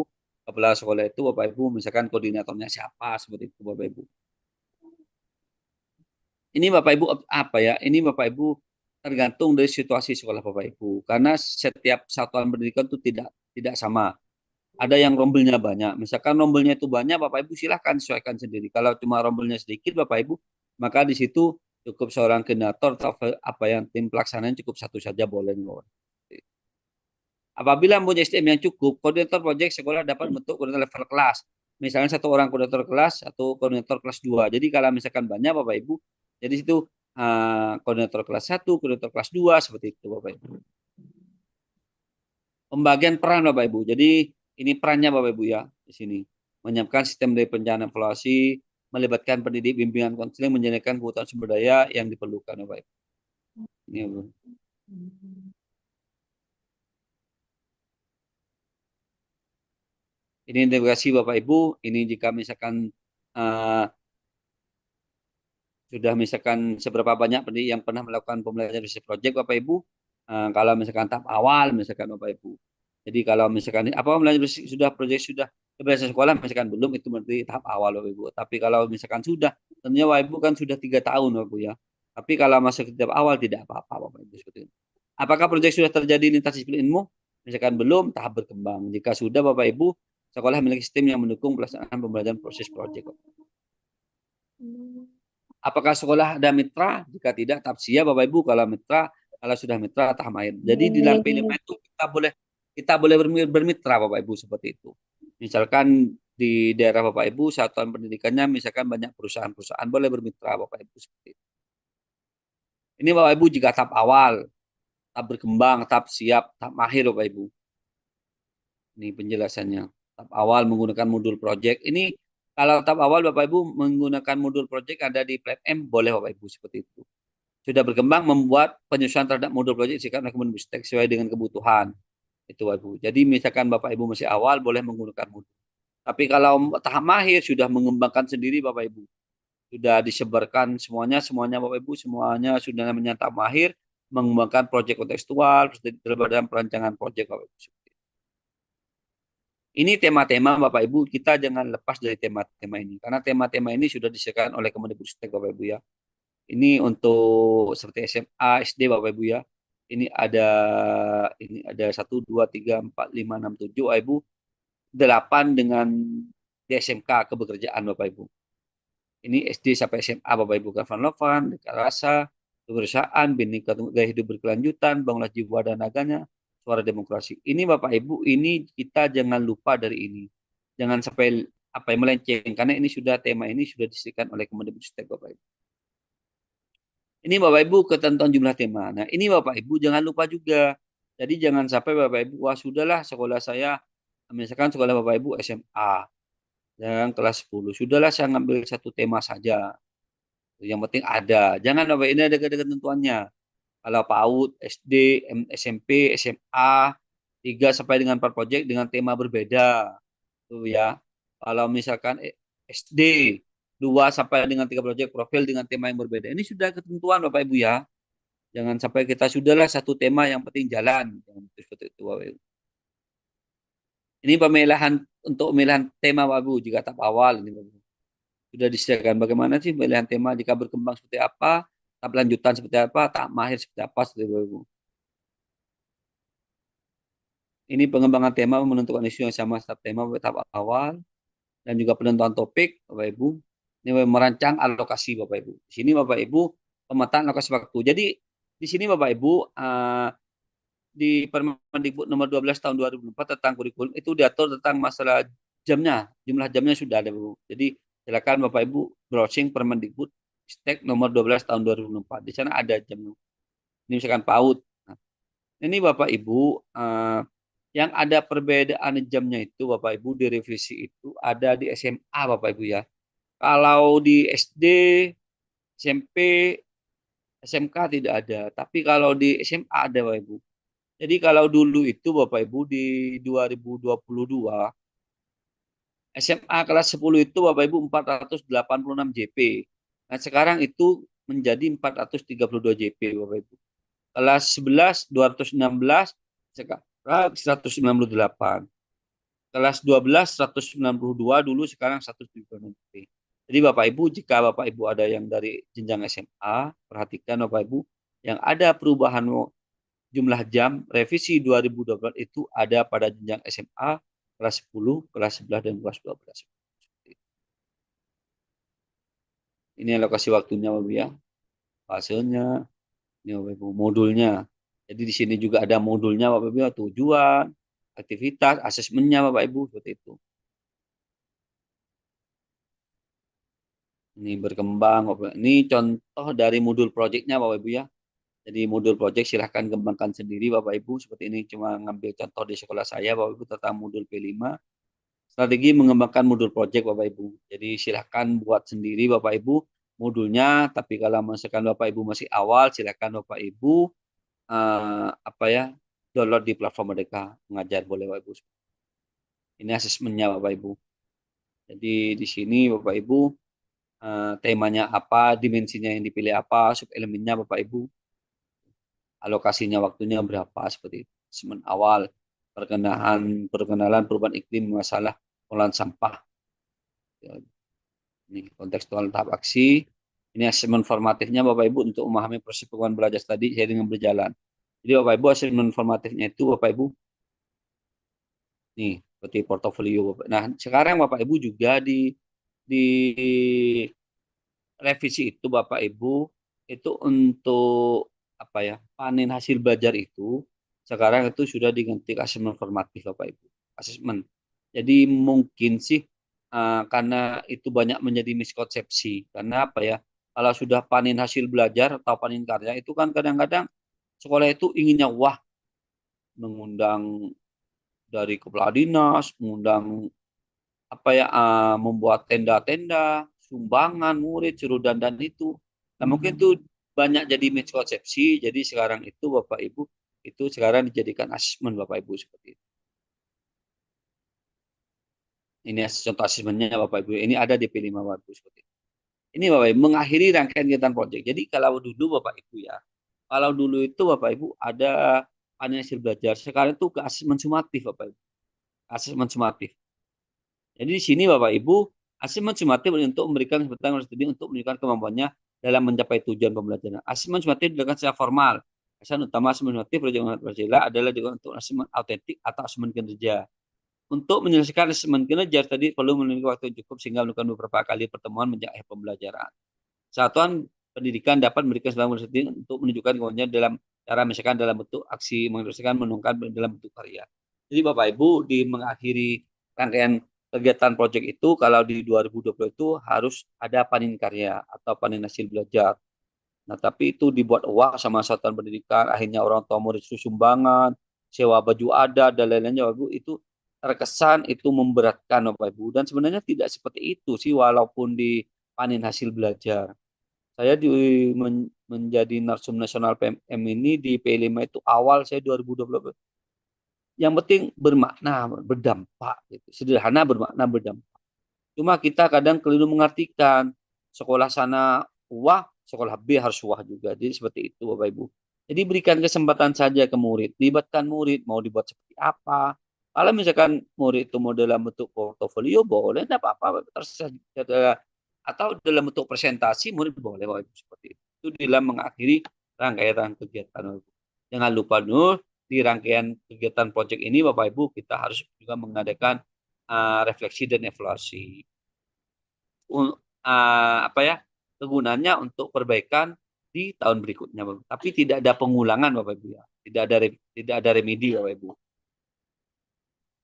kepala sekolah itu Bapak Ibu misalkan koordinatornya siapa, seperti itu Bapak Ibu. Ini Bapak Ibu apa ya? Ini Bapak Ibu tergantung dari situasi sekolah Bapak Ibu. Karena setiap satuan pendidikan itu tidak sama. Ada yang rombelnya banyak. Misalkan rombelnya itu banyak, Bapak Ibu silahkan sesuaikan sendiri. Kalau cuma rombelnya sedikit, Bapak Ibu, maka di situ cukup seorang koordinator atau apa yang tim pelaksanaan cukup satu saja boleh. Apabila mempunyai SDM yang cukup, koordinator proyek sekolah dapat membentuk koordinator level kelas. Misalnya satu orang koordinator kelas, atau koordinator kelas 2. Jadi kalau misalkan banyak Bapak Ibu, jadi itu koordinator kelas 1, koordinator kelas 2, seperti itu Bapak Ibu. Pembagian peran Bapak Ibu. Jadi ini perannya Bapak Ibu ya di sini. Menyiapkan sistem dari perencanaan evaluasi, melibatkan pendidik bimbingan konseling, menyediakan kebutuhan sumber daya yang diperlukan Bapak Ibu. Ini Bapak. Ini integrasi Bapak Ibu. Ini jika misalkan sudah misalkan seberapa banyak pendidik yang pernah melakukan pembelajaran riset project Bapak Ibu. Kalau misalkan tahap awal misalkan Bapak Ibu. Jadi kalau misalkan apa pembelajaran sudah proyek sudah kebiasaan sekolah misalkan belum, itu berarti tahap awal Bapak Ibu. Tapi kalau misalkan sudah, tentunya Bapak Ibu kan sudah 3 tahun Bapak Ibu ya. Tapi kalau masuk ke tahap awal tidak apa-apa Bapak Ibu seperti itu. Apakah proyek sudah terjadi lintas disiplin ilmu? Misalkan belum, tahap berkembang. Jika sudah Bapak Ibu, sekolah memiliki sistem yang mendukung pelaksanaan pembelajaran proses proyek. Apakah sekolah ada mitra? Jika tidak, tahap siap Bapak Ibu. Kalau mitra, kalau sudah mitra, tahap main. Jadi di dalam P5 itu kita boleh bermitra Bapak Ibu seperti itu. Misalkan di daerah Bapak Ibu, satuan pendidikannya misalkan banyak perusahaan-perusahaan, boleh bermitra Bapak Ibu seperti itu. Ini Bapak Ibu jika tahap awal, tahap berkembang, tahap siap, tahap mahir Bapak Ibu. Ini penjelasannya. Tahap awal menggunakan modul project. Ini kalau tahap awal Bapak Ibu menggunakan modul project ada di PLM, boleh Bapak Ibu seperti itu. Sudah berkembang membuat penyesuaian terhadap modul project jika Kemendikbud sesuai dengan kebutuhan. Itu Bapak Ibu. Jadi misalkan Bapak Ibu masih awal boleh menggunakan modul. Tapi kalau tahap mahir sudah mengembangkan sendiri Bapak Ibu. Sudah disebarkan semuanya Bapak Ibu, semuanya sudah namanya tahap mahir, mengembangkan proyek kontekstual, dalam perancangan proyek Bapak Ibu. Ini tema-tema Bapak Ibu, kita jangan lepas dari tema-tema ini. Karena tema-tema ini sudah disediakan oleh Kemendikbud Bapak Ibu ya. Ini untuk seperti SMA, SD Bapak Ibu ya. Ini ada 1, 2, 3, 4, 5, 6, 7 Bapak Ibu. 8 dengan di SMK kebekerjaan Bapak Ibu. Ini SD sampai SMA Bapak Ibu. Lovan, rasa, kebersamaan, Bhinneka Gaya Hidup Berkelanjutan, Bangunlah Jiwa dan Naganya, Suara Demokrasi. Ini Bapak Ibu, ini kita jangan lupa dari ini. Jangan sampai apa yang melenceng, karena ini sudah tema ini sudah disediakan oleh Kemendikbud Bapak Ibu. Ini Bapak Ibu ketentuan jumlah tema. Nah ini Bapak Ibu jangan lupa juga. Jadi jangan sampai Bapak Ibu, wah sudahlah sekolah saya, misalkan sekolah Bapak Ibu SMA, yang kelas 10. Sudahlah saya ngambil satu tema saja. Yang penting ada. Jangan Bapak ini ada ketentuannya. Kalau PAUD, SD, SMP, SMA, 3 sampai dengan 4 proyek dengan tema berbeda. Tuh ya. Kalau misalkan SD, 2 sampai dengan 3 proyek profil dengan tema yang berbeda. Ini sudah ketentuan Bapak Ibu ya. Jangan sampai kita sudahlah satu tema yang penting jalan. Jangan seperti itu Bapak Ibu. Ini untuk pemilihan tema Bapak Ibu jika tahap awal ini Bapak Ibu. Sudah disediakan bagaimana sih pemilihan tema jika berkembang seperti apa, tahap lanjutan seperti apa, tahap mahir seperti apa seperti Bapak Ibu. Ini pengembangan tema menentukan isu yang sama setiap tema tahap awal dan juga penentuan topik Bapak Ibu. Ini merancang alokasi Bapak Ibu. Di sini Bapak Ibu pemetaan alokasi waktu. Jadi di sini Bapak Ibu di Permendikbud nomor 12 tahun 2004 tentang kurikulum itu diatur tentang masalah jamnya, jumlah jamnya sudah ada Bu. Jadi silakan Bapak Ibu browsing Permendikbud nomor 12 tahun 2004. Di sana ada jamnya. Ini misalkan PAUD. Nah, ini Bapak Ibu Yang ada perbedaan jamnya itu Bapak Ibu di revisi itu ada di SMA Bapak Ibu ya. Kalau di SD, SMP, SMK tidak ada. Tapi kalau di SMA ada Bapak Ibu. Jadi kalau dulu itu Bapak Ibu di 2022 SMA kelas 10 itu Bapak Ibu 486 JP. Nah, sekarang itu menjadi 432 JP Bapak Ibu. Kelas 11 216, sekarang 198. Kelas 12 192 dulu, sekarang 176 JP. Jadi Bapak Ibu, jika Bapak Ibu ada yang dari jenjang SMA, perhatikan Bapak Ibu, yang ada perubahan jumlah jam revisi 2012 itu ada pada jenjang SMA kelas 10, kelas 11, dan kelas 12. Ini alokasi waktunya Bapak Ibu ya. Fasenya, ini Bapak Ibu, modulnya. Jadi di sini juga ada modulnya Bapak Ibu, tujuan, aktivitas, asesmennya Bapak Ibu, seperti itu. Ini berkembang Bapak. Ini contoh dari modul projectnya Bapak Ibu ya. Jadi modul project silahkan kembangkan sendiri Bapak Ibu. Seperti ini cuma ngambil contoh di sekolah saya Bapak Ibu tentang modul P5. Strategi mengembangkan modul project Bapak Ibu. Jadi silahkan buat sendiri Bapak Ibu modulnya. Tapi kalau misalkan Bapak Ibu masih awal, silahkan Bapak Ibu download di platform Merdeka Mengajar, boleh Bapak Ibu. Ini asesmennya Bapak Ibu. Jadi di sini Bapak Ibu temanya apa, dimensinya yang dipilih apa, sub elemennya Bapak Ibu, alokasinya waktunya berapa, seperti itu. Asesmen awal, perkenalan perubahan iklim, masalah pengelolaan sampah. Ini kontekstual tahap aksi. Ini asesmen formatifnya Bapak Ibu untuk memahami proses pengembangan belajar tadi saya dengan berjalan. Jadi Bapak Ibu asesmen formatifnya itu Bapak Ibu nih seperti portofolio. Nah, sekarang Bapak Ibu juga di revisi itu Bapak Ibu itu untuk panen hasil belajar itu sekarang itu sudah diganti asesmen formatif Bapak Ibu, asesmen. Jadi mungkin sih karena itu banyak menjadi miskonsepsi, karena kalau sudah panen hasil belajar atau panen karya itu kan kadang-kadang sekolah itu inginnya wah, mengundang dari kepala dinas, mengundang membuat tenda-tenda, sumbangan murid, suruh dandan itu. Nah, mungkin itu banyak jadi miskonsepsi. Jadi sekarang itu Bapak Ibu itu sekarang dijadikan asesmen Bapak Ibu seperti itu. Ini contoh asesmennya Bapak Ibu. Ini ada di P5 Bapak Ibu seperti itu. Ini Bapak Ibu mengakhiri rangkaian kegiatan proyek. Jadi kalau dulu Bapak Ibu ya, kalau dulu itu Bapak Ibu ada panen hasil belajar. Sekarang itu ke asesmen sumatif Bapak Ibu. Asesmen sumatif. Jadi di sini Bapak Ibu, asesmen sumatif untuk memberikan kesempatan studi untuk menunjukkan kemampuannya dalam mencapai tujuan pembelajaran. Asesmen sumatif dilakukan secara formal. Asesmen utama asesmen sumatif proyek Pancasila adalah juga untuk asesmen autentik atau asesmen kinerja. Untuk menyelesaikan asesmen kinerja tadi perlu memiliki waktu cukup sehingga melakukan beberapa kali pertemuan menjelang akhir pembelajaran. Satuan pendidikan dapat memberikan kesempatan studi untuk menunjukkan kemampuannya dalam cara misalkan dalam bentuk aksi, menginstruksikan, menungkan dalam bentuk karya. Jadi Bapak Ibu di mengakhiri rangkaian kegiatan proyek itu kalau di 2020 itu harus ada panen karya atau panen hasil belajar. Nah, tapi itu dibuat uang sama satuan pendidikan, akhirnya orang tua murid sumbangan, sewa baju adat dan lain-lainnya, Bapak Ibu, itu terkesan itu memberatkan Bapak Ibu, dan sebenarnya tidak seperti itu sih walaupun di panen hasil belajar. Saya menjadi narsum nasional PMM ini di P5 itu awal saya 2020. Yang penting bermakna, berdampak. Gitu. Sederhana bermakna berdampak. Cuma kita kadang keliru mengartikan sekolah sana wah, sekolah B harus wah juga. Jadi seperti itu Bapak Ibu. Jadi berikan kesempatan saja ke murid. Libatkan murid, mau dibuat seperti apa. Kalau misalkan murid itu mau dalam bentuk portofolio, boleh, tidak apa-apa. Atau dalam bentuk presentasi, murid boleh Bapak Ibu seperti itu. Itu dalam mengakhiri rangkaian kegiatan. Jangan lupa Nur, di rangkaian kegiatan proyek ini Bapak Ibu kita harus juga mengadakan refleksi dan evaluasi. Kegunaannya untuk perbaikan di tahun berikutnya, Bapak. Tapi tidak ada pengulangan Bapak Ibu ya. Tidak ada remedi Bapak Ibu.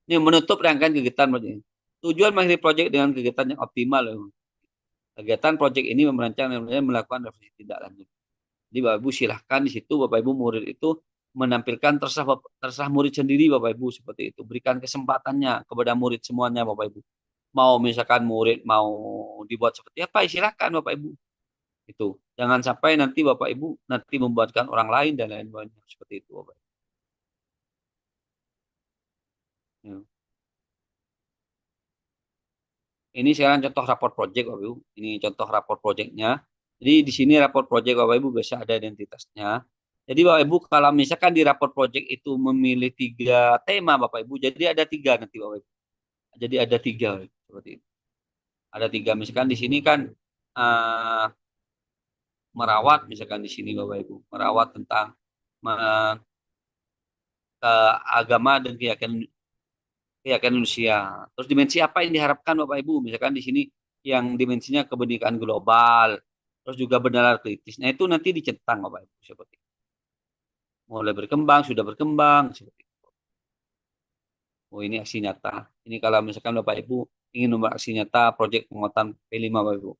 Ini menutup rangkaian kegiatan proyek. Tujuan mengakhiri proyek dengan kegiatan yang optimal. Kegiatan proyek ini merancang dan melakukan refleksi tidak lanjut. Jadi Bapak Ibu silahkan di situ Bapak Ibu murid itu menampilkan terserah murid sendiri Bapak Ibu seperti itu. Berikan kesempatannya kepada murid semuanya Bapak Ibu. Mau misalkan murid mau dibuat seperti apa, silakan Bapak Ibu. Itu. Jangan sampai nanti Bapak Ibu nanti membuatkan orang lain dan lain-lain seperti itu Bapak Ibu. Ya. Ini sekarang contoh raport project Bapak Ibu. Ini contoh raport projectnya. Jadi di sini raport project Bapak Ibu bisa ada identitasnya. Jadi Bapak Ibu kalau misalkan di raport project itu memilih 3 tema Bapak Ibu, jadi ada 3 nanti Bapak Ibu. Jadi ada 3 seperti itu. Ada 3 misalkan di sini kan merawat misalkan di sini Bapak Ibu, merawat tentang agama dan keyakinan manusia. Terus dimensi apa yang diharapkan Bapak Ibu? Misalkan di sini yang dimensinya kebenekaan global, terus juga benalar kritis. Nah itu nanti dicentang Bapak Ibu seperti itu. Mulai berkembang, sudah berkembang seperti itu. Oh ini aksi nyata. Ini kalau misalkan Bapak Ibu ingin membuat aksi nyata proyek penguatan P5 Bapak Ibu.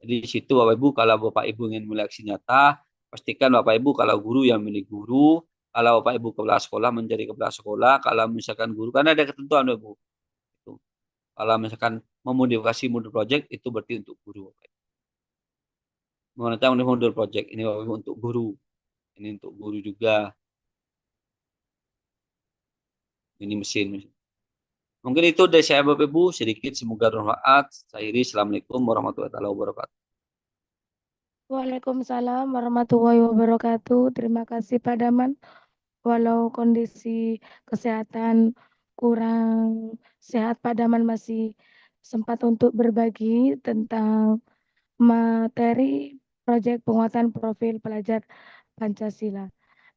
Jadi di situ Bapak Ibu kalau Bapak Ibu ingin mulai aksi nyata, pastikan Bapak Ibu kalau guru yang milik guru, kalau Bapak Ibu kepala sekolah menjadi kepala sekolah, kalau misalkan guru kan ada ketentuan Bapak Ibu. Itu. Kalau misalkan memodifikasi modul project itu berarti untuk guru. Menggunakan modul project ini Bapak Ibu untuk guru. Ini untuk guru juga. Ini mesin. Mungkin itu dari saya Bapak Ibu sedikit semoga bermanfaat. Saya Iri, Assalamualaikum warahmatullahi wabarakatuh. Waalaikumsalam warahmatullahi wabarakatuh. Terima kasih Pak Daman. Walau kondisi kesehatan kurang sehat, Pak Daman masih sempat untuk berbagi tentang materi proyek penguatan profil pelajar Pancasila.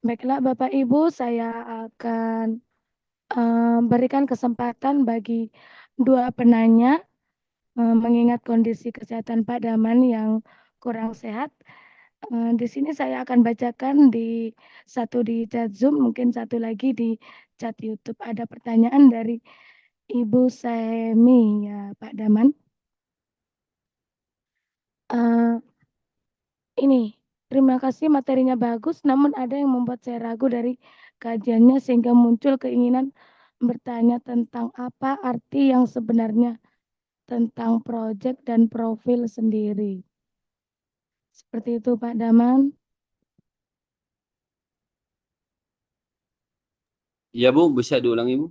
Baiklah Bapak Ibu, saya akan berikan kesempatan bagi 2 penanya mengingat kondisi kesehatan Pak Daman yang kurang sehat. Di sini saya akan bacakan satu di chat Zoom, mungkin satu lagi di chat YouTube. Ada pertanyaan dari Ibu Semi ya Pak Daman. Ini, terima kasih materinya bagus, namun ada yang membuat saya ragu dari kajiannya sehingga muncul keinginan bertanya tentang apa arti yang sebenarnya tentang proyek dan profil sendiri. Seperti itu Pak Daman. Iya Bu, bisa diulangi Bu?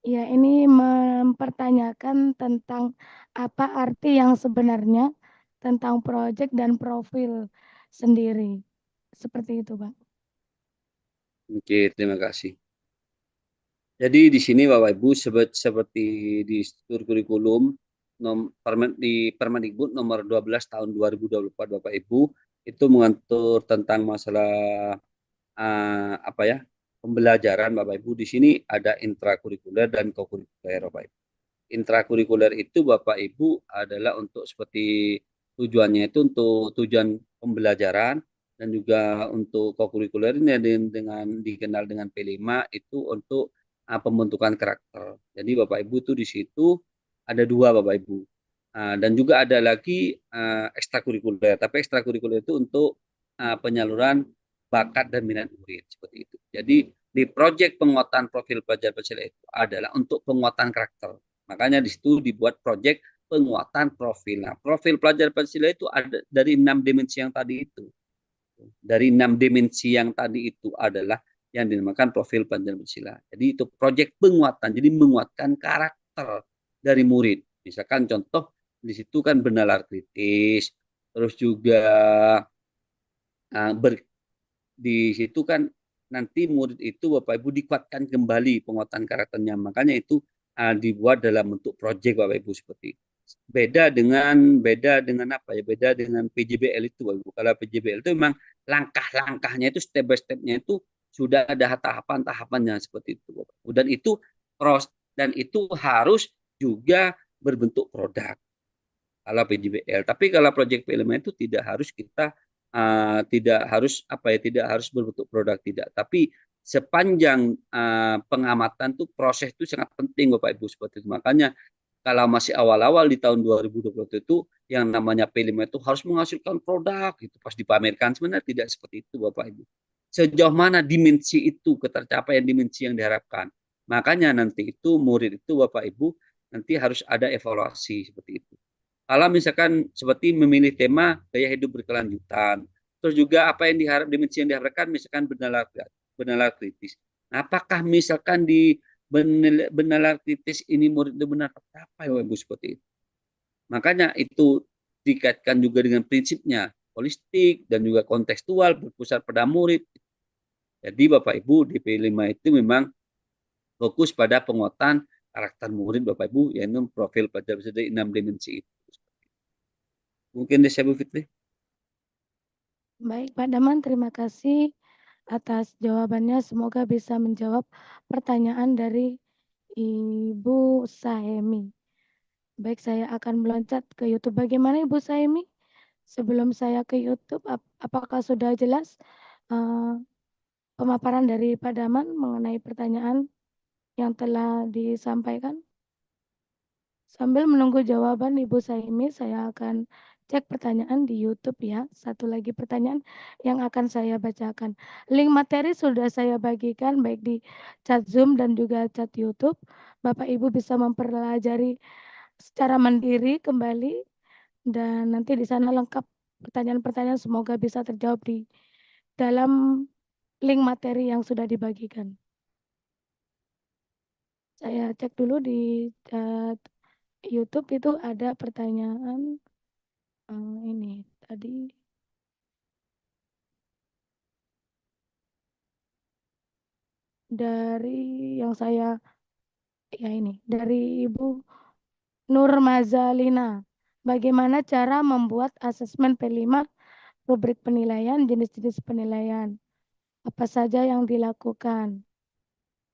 Ya, ini mempertanyakan tentang apa arti yang sebenarnya tentang proyek dan profil sendiri. Seperti itu, Pak. Oke, terima kasih. Jadi di sini Bapak Ibu seperti di struktur kurikulum di Permendikbud nomor 12 tahun 2024 Bapak Ibu itu mengatur tentang masalah apa ya? Pembelajaran Bapak Ibu. Di sini ada intrakurikuler dan kokurikuler Bapak Ibu. Intrakurikuler itu Bapak Ibu adalah untuk seperti tujuannya itu untuk tujuan pembelajaran dan juga untuk kokurikuler ini dengan dikenal dengan P5 itu untuk pembentukan karakter. Jadi Bapak Ibu itu di situ ada 2 Bapak Ibu. Dan juga ada lagi ekstrakurikuler. Tapi ekstrakurikuler itu untuk penyaluran bakat dan minat murid seperti itu. Jadi di proyek penguatan profil pelajar Pancasila itu adalah untuk penguatan karakter. Makanya di situ dibuat proyek penguatan profil. Nah, profil pelajar Pancasila itu ada dari 6 dimensi yang tadi itu. Dari 6 dimensi yang tadi itu adalah yang dinamakan profil pelajar Pancasila. Jadi itu proyek penguatan, jadi menguatkan karakter dari murid. Misalkan contoh di situ kan bernalar kritis, terus juga di situ kan nanti murid itu Bapak Ibu dikuatkan kembali penguatan karakternya. Makanya itu dibuat dalam bentuk proyek Bapak Ibu seperti itu. Beda dengan apa ya? Beda dengan PJBL itu Bapak Ibu. Kalau PJBL itu memang langkah-langkahnya itu step by step-nya itu sudah ada tahapan-tahapannya seperti itu Bapak Ibu. Dan itu harus juga berbentuk produk. Kalau PJBL. Tapi kalau proyek PLM itu tidak harus kita tidak harus berbentuk produk tidak, tapi sepanjang pengamatan tuh proses itu sangat penting Bapak Ibu seperti itu. Makanya kalau masih awal-awal di tahun 2020 itu yang namanya P5 itu harus menghasilkan produk itu pas dipamerkan, sebenarnya tidak seperti itu Bapak Ibu. sejauh mana dimensi itu ketercapaian dimensi yang diharapkan. Makanya nanti itu murid itu Bapak Ibu nanti harus ada evaluasi seperti itu. Kalau misalkan seperti memilih tema gaya hidup berkelanjutan, terus juga apa yang dimensi yang diharapkan misalkan benalar kritis. Nah, apakah misalkan di benalar kritis ini murid itu benar tercapai Bapak Ibu seperti itu. Makanya itu dikaitkan juga dengan prinsipnya holistik dan juga kontekstual berpusat pada murid. Jadi Bapak Ibu di P5 itu memang fokus pada penguatan karakter murid Bapak Ibu, yaitu profil pelajar dari 6 dimensi itu. Mungkin deh Bu Fitri. Baik, Pak Daman, terima kasih atas jawabannya. Semoga bisa menjawab pertanyaan dari Ibu Sahemi. Baik, saya akan meloncat ke YouTube. Bagaimana Ibu Sahemi? Sebelum saya ke YouTube, apakah sudah jelas pemaparan dari Pak Daman mengenai pertanyaan yang telah disampaikan? Sambil menunggu jawaban Ibu Saimi, saya akan cek pertanyaan di YouTube ya. Satu lagi pertanyaan yang akan saya bacakan. Link materi sudah saya bagikan baik di chat Zoom dan juga chat YouTube. Bapak Ibu bisa mempelajari secara mandiri kembali dan nanti di sana lengkap pertanyaan-pertanyaan semoga bisa terjawab di dalam link materi yang sudah dibagikan. Saya cek dulu di chat YouTube itu ada pertanyaan ini tadi dari yang saya ya ini dari Ibu Nur Mazalina. Bagaimana cara membuat asesmen P5 rubrik penilaian, jenis-jenis penilaian? Apa saja yang dilakukan?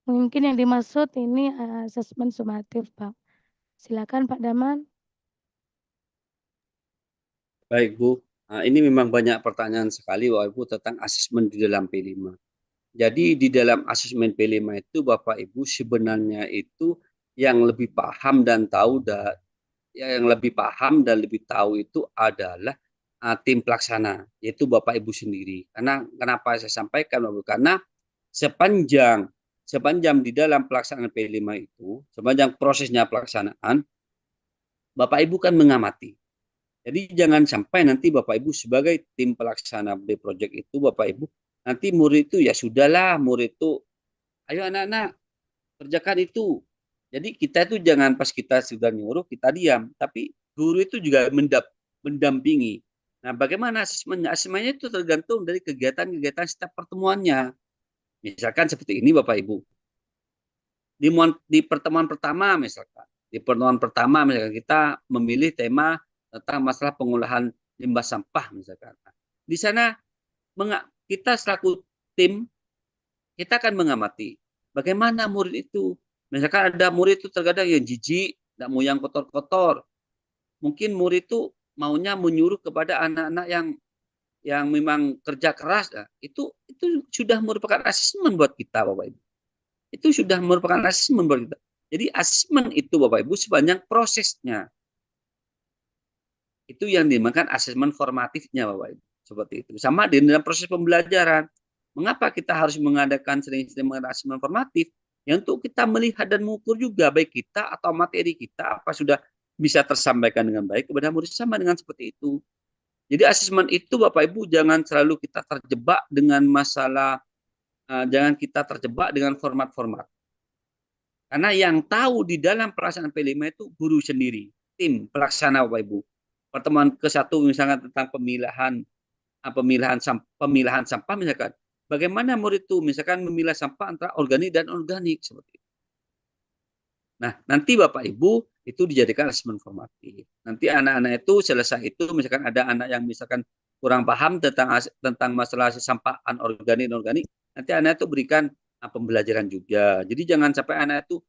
Mungkin yang dimaksud ini asesmen sumatif, Pak. Silakan Pak Daman. Baik Bu, nah, ini memang banyak pertanyaan sekali Bapak Ibu tentang asesmen di dalam P5. Jadi di dalam asesmen P5 itu Bapak Ibu sebenarnya itu yang lebih paham dan tahu yang lebih paham dan lebih tahu itu adalah tim pelaksana, yaitu Bapak Ibu sendiri. Karena kenapa saya sampaikan Bapak Ibu? Karena sepanjang di dalam pelaksanaan P5 itu, sepanjang prosesnya pelaksanaan, Bapak Ibu kan mengamati. Jadi jangan sampai nanti Bapak Ibu sebagai tim pelaksana B Project itu Bapak Ibu nanti murid itu ya sudahlah murid itu ayo anak-anak kerjakan itu. Jadi kita itu jangan pas kita sudah nyuruh kita diam, tapi guru itu juga mendampingi. Nah, bagaimana asesmennya? Asesmennya itu tergantung dari kegiatan-kegiatan setiap pertemuannya. Misalkan seperti ini Bapak Ibu. Di pertemuan pertama misalkan kita memilih tema tentang masalah pengolahan limbah sampah misalkan. Di sana kita selaku tim kita akan mengamati bagaimana murid itu. Misalkan ada murid itu terkadang yang jijik, tidak mau yang kotor-kotor. Mungkin murid itu maunya menyuruh kepada anak-anak yang memang kerja keras. Nah, itu sudah merupakan asesmen buat kita Bapak Ibu. Itu sudah merupakan asesmen buat kita. Jadi asesmen itu Bapak Ibu sepanjang prosesnya. Itu yang dinamakan asesmen formatifnya Bapak Ibu. Seperti itu. Sama di dalam proses pembelajaran. Mengapa kita harus mengadakan sering-sering asesmen formatif? Ya untuk kita melihat dan mengukur juga baik kita atau materi kita apa sudah bisa tersampaikan dengan baik kepada murid sama dengan seperti itu. Jadi asesmen itu Bapak Ibu jangan selalu kita terjebak dengan masalah, jangan kita terjebak dengan format-format. Karena yang tahu di dalam pelaksanaan P5 itu guru sendiri, tim pelaksana Bapak Ibu. Pertemuan ke-1 misalnya tentang pemilahan sampah misalkan. Bagaimana murid itu misalkan memilah sampah antara organik dan organik seperti itu. Nah, nanti Bapak Ibu itu dijadikan asesmen formatif. Nanti anak-anak itu selesai itu misalkan ada anak yang misalkan kurang paham tentang masalah sampah anorganik dan organik, nanti anak itu berikan pembelajaran juga. Jadi jangan sampai anak itu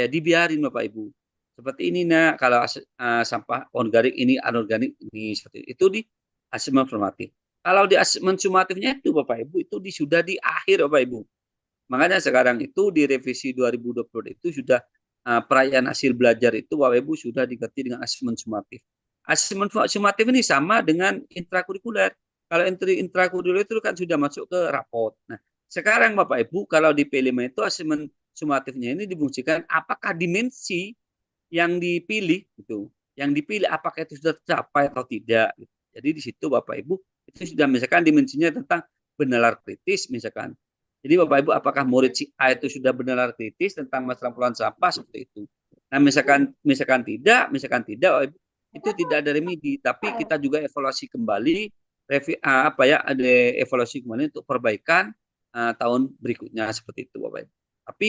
dibiarin Bapak Ibu. Seperti ini nak, kalau sampah organik ini anorganik ini seperti itu di asesmen formatif. Kalau di asesmen sumatifnya itu Bapak Ibu itu sudah di akhir Bapak Ibu. Makanya sekarang itu di revisi 2020 itu sudah perayaan hasil belajar itu Bapak Ibu sudah diganti dengan asesmen sumatif. Asesmen sumatif ini sama dengan intrakurikuler. Kalau entry intrakurikuler itu kan sudah masuk ke rapot. Nah, sekarang Bapak Ibu kalau di P5 itu asesmen sumatifnya ini difungsikan apakah dimensi yang dipilih gitu. Yang dipilih apakah itu sudah tercapai atau tidak. Gitu. Jadi di situ Bapak Ibu itu sudah misalkan dimensinya tentang benalar kritis misalkan. Jadi Bapak Ibu apakah murid si A itu sudah benalar kritis tentang masalah pengelolaan sampah seperti itu. Nah, misalkan tidak itu tidak ada remedi, tapi kita juga evaluasi kembali ada evaluasi kembali untuk perbaikan tahun berikutnya seperti itu Bapak Ibu. Tapi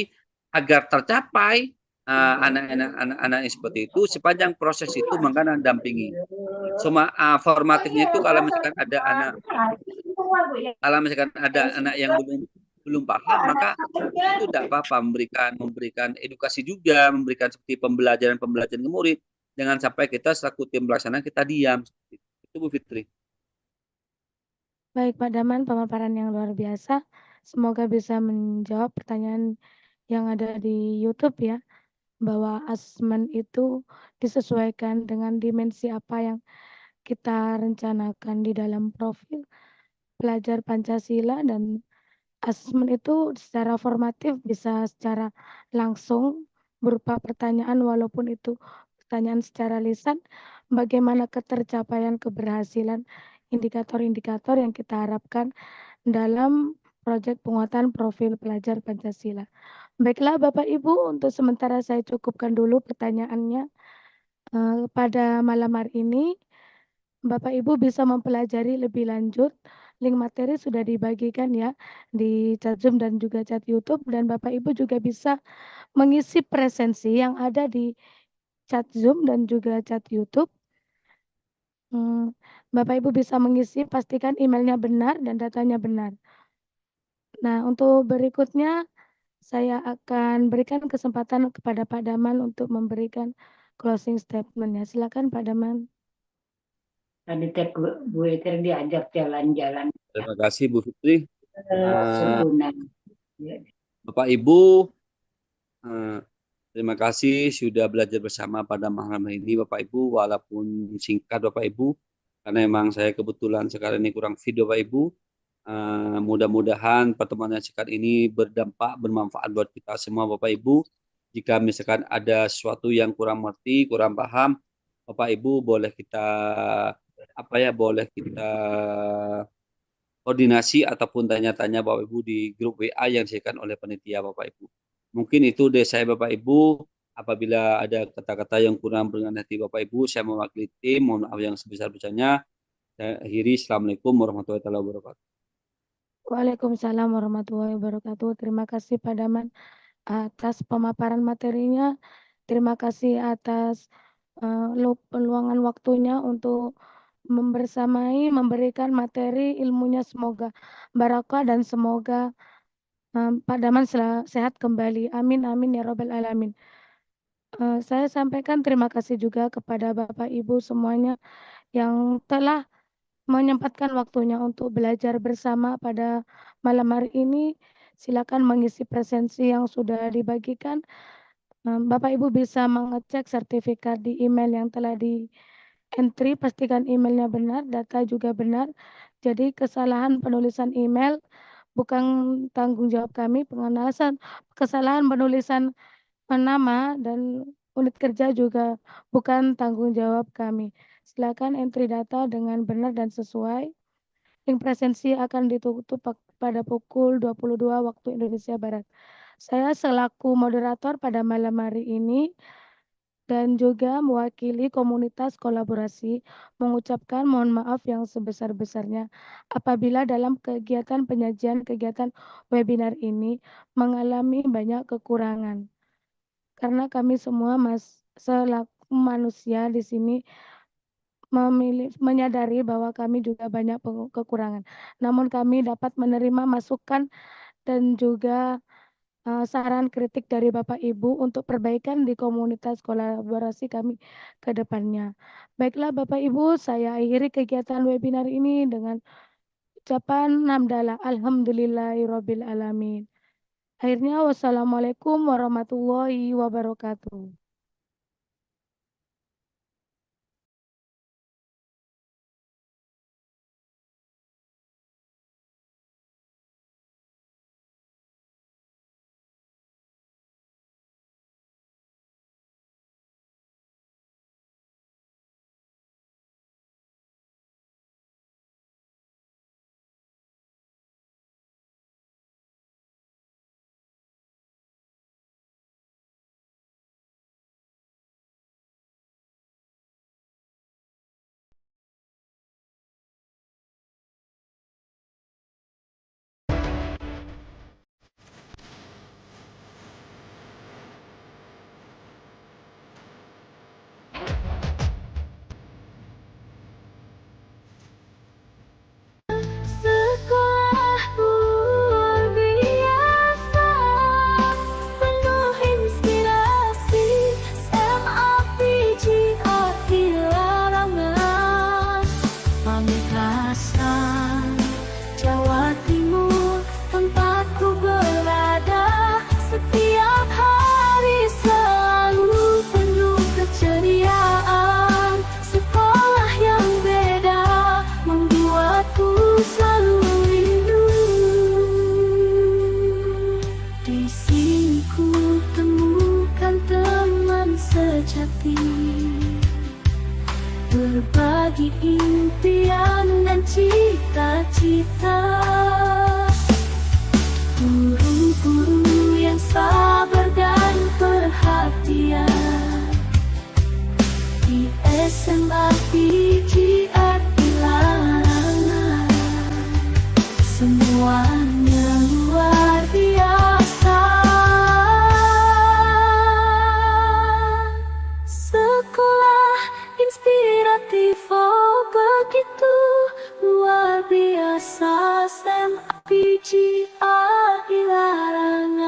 agar tercapai anak-anak yang seperti itu sepanjang proses itu makanya dampingi. Formatifnya itu kalau misalkan ada anak yang belum paham maka itu tidak apa-apa memberikan edukasi juga, memberikan seperti pembelajaran ke murid. Jangan sampai kita selaku tim pelaksana kita diam. Itu Bu Fitri. Baik Pak Daman, pemaparan yang luar biasa. Semoga bisa menjawab pertanyaan yang ada di YouTube ya, bahwa asesmen itu disesuaikan dengan dimensi apa yang kita rencanakan di dalam profil pelajar Pancasila, dan asesmen itu secara formatif bisa secara langsung berupa pertanyaan walaupun itu pertanyaan secara lisan, bagaimana ketercapaian keberhasilan indikator-indikator yang kita harapkan dalam proyek penguatan profil pelajar Pancasila. Baiklah Bapak Ibu, untuk sementara saya cukupkan dulu pertanyaannya. Pada malam hari ini, Bapak Ibu bisa mempelajari lebih lanjut. Link materi sudah dibagikan ya di chat Zoom dan juga chat YouTube, dan Bapak Ibu juga bisa mengisi presensi yang ada di chat Zoom dan juga chat YouTube. Bapak Ibu bisa mengisi, pastikan emailnya benar dan datanya benar. Nah, untuk berikutnya saya akan berikan kesempatan kepada Pak Daman untuk memberikan closing statement-nya. Silakan Pak Daman. Tadi Bu Eter diajak jalan-jalan. Terima kasih Bu Fitri. Segunan. Bapak Ibu, terima kasih sudah belajar bersama pada malam ini Bapak Ibu, walaupun singkat Bapak Ibu, karena memang saya kebetulan sekarang ini kurang fit Bapak Ibu. Mudah-mudahan pertemuan yang singkat ini berdampak, bermanfaat buat kita semua Bapak Ibu. Jika misalkan ada sesuatu yang kurang mengerti, kurang paham, Bapak Ibu boleh kita koordinasi ataupun tanya-tanya Bapak Ibu di grup WA yang disediakan oleh panitia Bapak Ibu. Mungkin itu dari saya Bapak Ibu. Apabila ada kata-kata yang kurang berkenan hati Bapak Ibu, saya mewakili tim, mohon maaf yang sebesar-besarnya. Saya akhiri, Assalamualaikum warahmatullahi wabarakatuh. Waalaikumsalam warahmatullahi wabarakatuh. Terima kasih Pak Daman atas pemaparan materinya. Terima kasih atas peluangan waktunya untuk membersamai, memberikan materi ilmunya, semoga barakah dan semoga Pak Daman sehat kembali. Amin, amin ya robbal alamin. Saya sampaikan terima kasih juga kepada Bapak Ibu semuanya yang telah menyempatkan waktunya untuk belajar bersama pada malam hari ini. Silakan mengisi presensi yang sudah dibagikan. Bapak Ibu bisa mengecek sertifikat di email yang telah di entry, pastikan emailnya benar, data juga benar. Jadi kesalahan penulisan email bukan tanggung jawab kami, kesalahan penulisan nama dan unit kerja juga bukan tanggung jawab kami. Silakan entry data dengan benar dan sesuai. Link presensi akan ditutup pada pukul 22 waktu Indonesia Barat. Saya selaku moderator pada malam hari ini dan juga mewakili komunitas kolaborasi mengucapkan mohon maaf yang sebesar-besarnya apabila dalam kegiatan penyajian kegiatan webinar ini mengalami banyak kekurangan. Karena kami semua selaku manusia di sini menyadari bahwa kami juga banyak kekurangan. Namun kami dapat menerima masukan dan juga saran kritik dari Bapak Ibu untuk perbaikan di komunitas kolaborasi kami ke depannya. Baiklah Bapak Ibu, saya akhiri kegiatan webinar ini dengan ucapan hamdalah alhamdulillahirabbil alamin. Akhirnya wassalamualaikum warahmatullahi wabarakatuh. semuanya luar biasa. Sekolah inspiratif, oh begitu luar biasa. STEM PGA Ilarangan.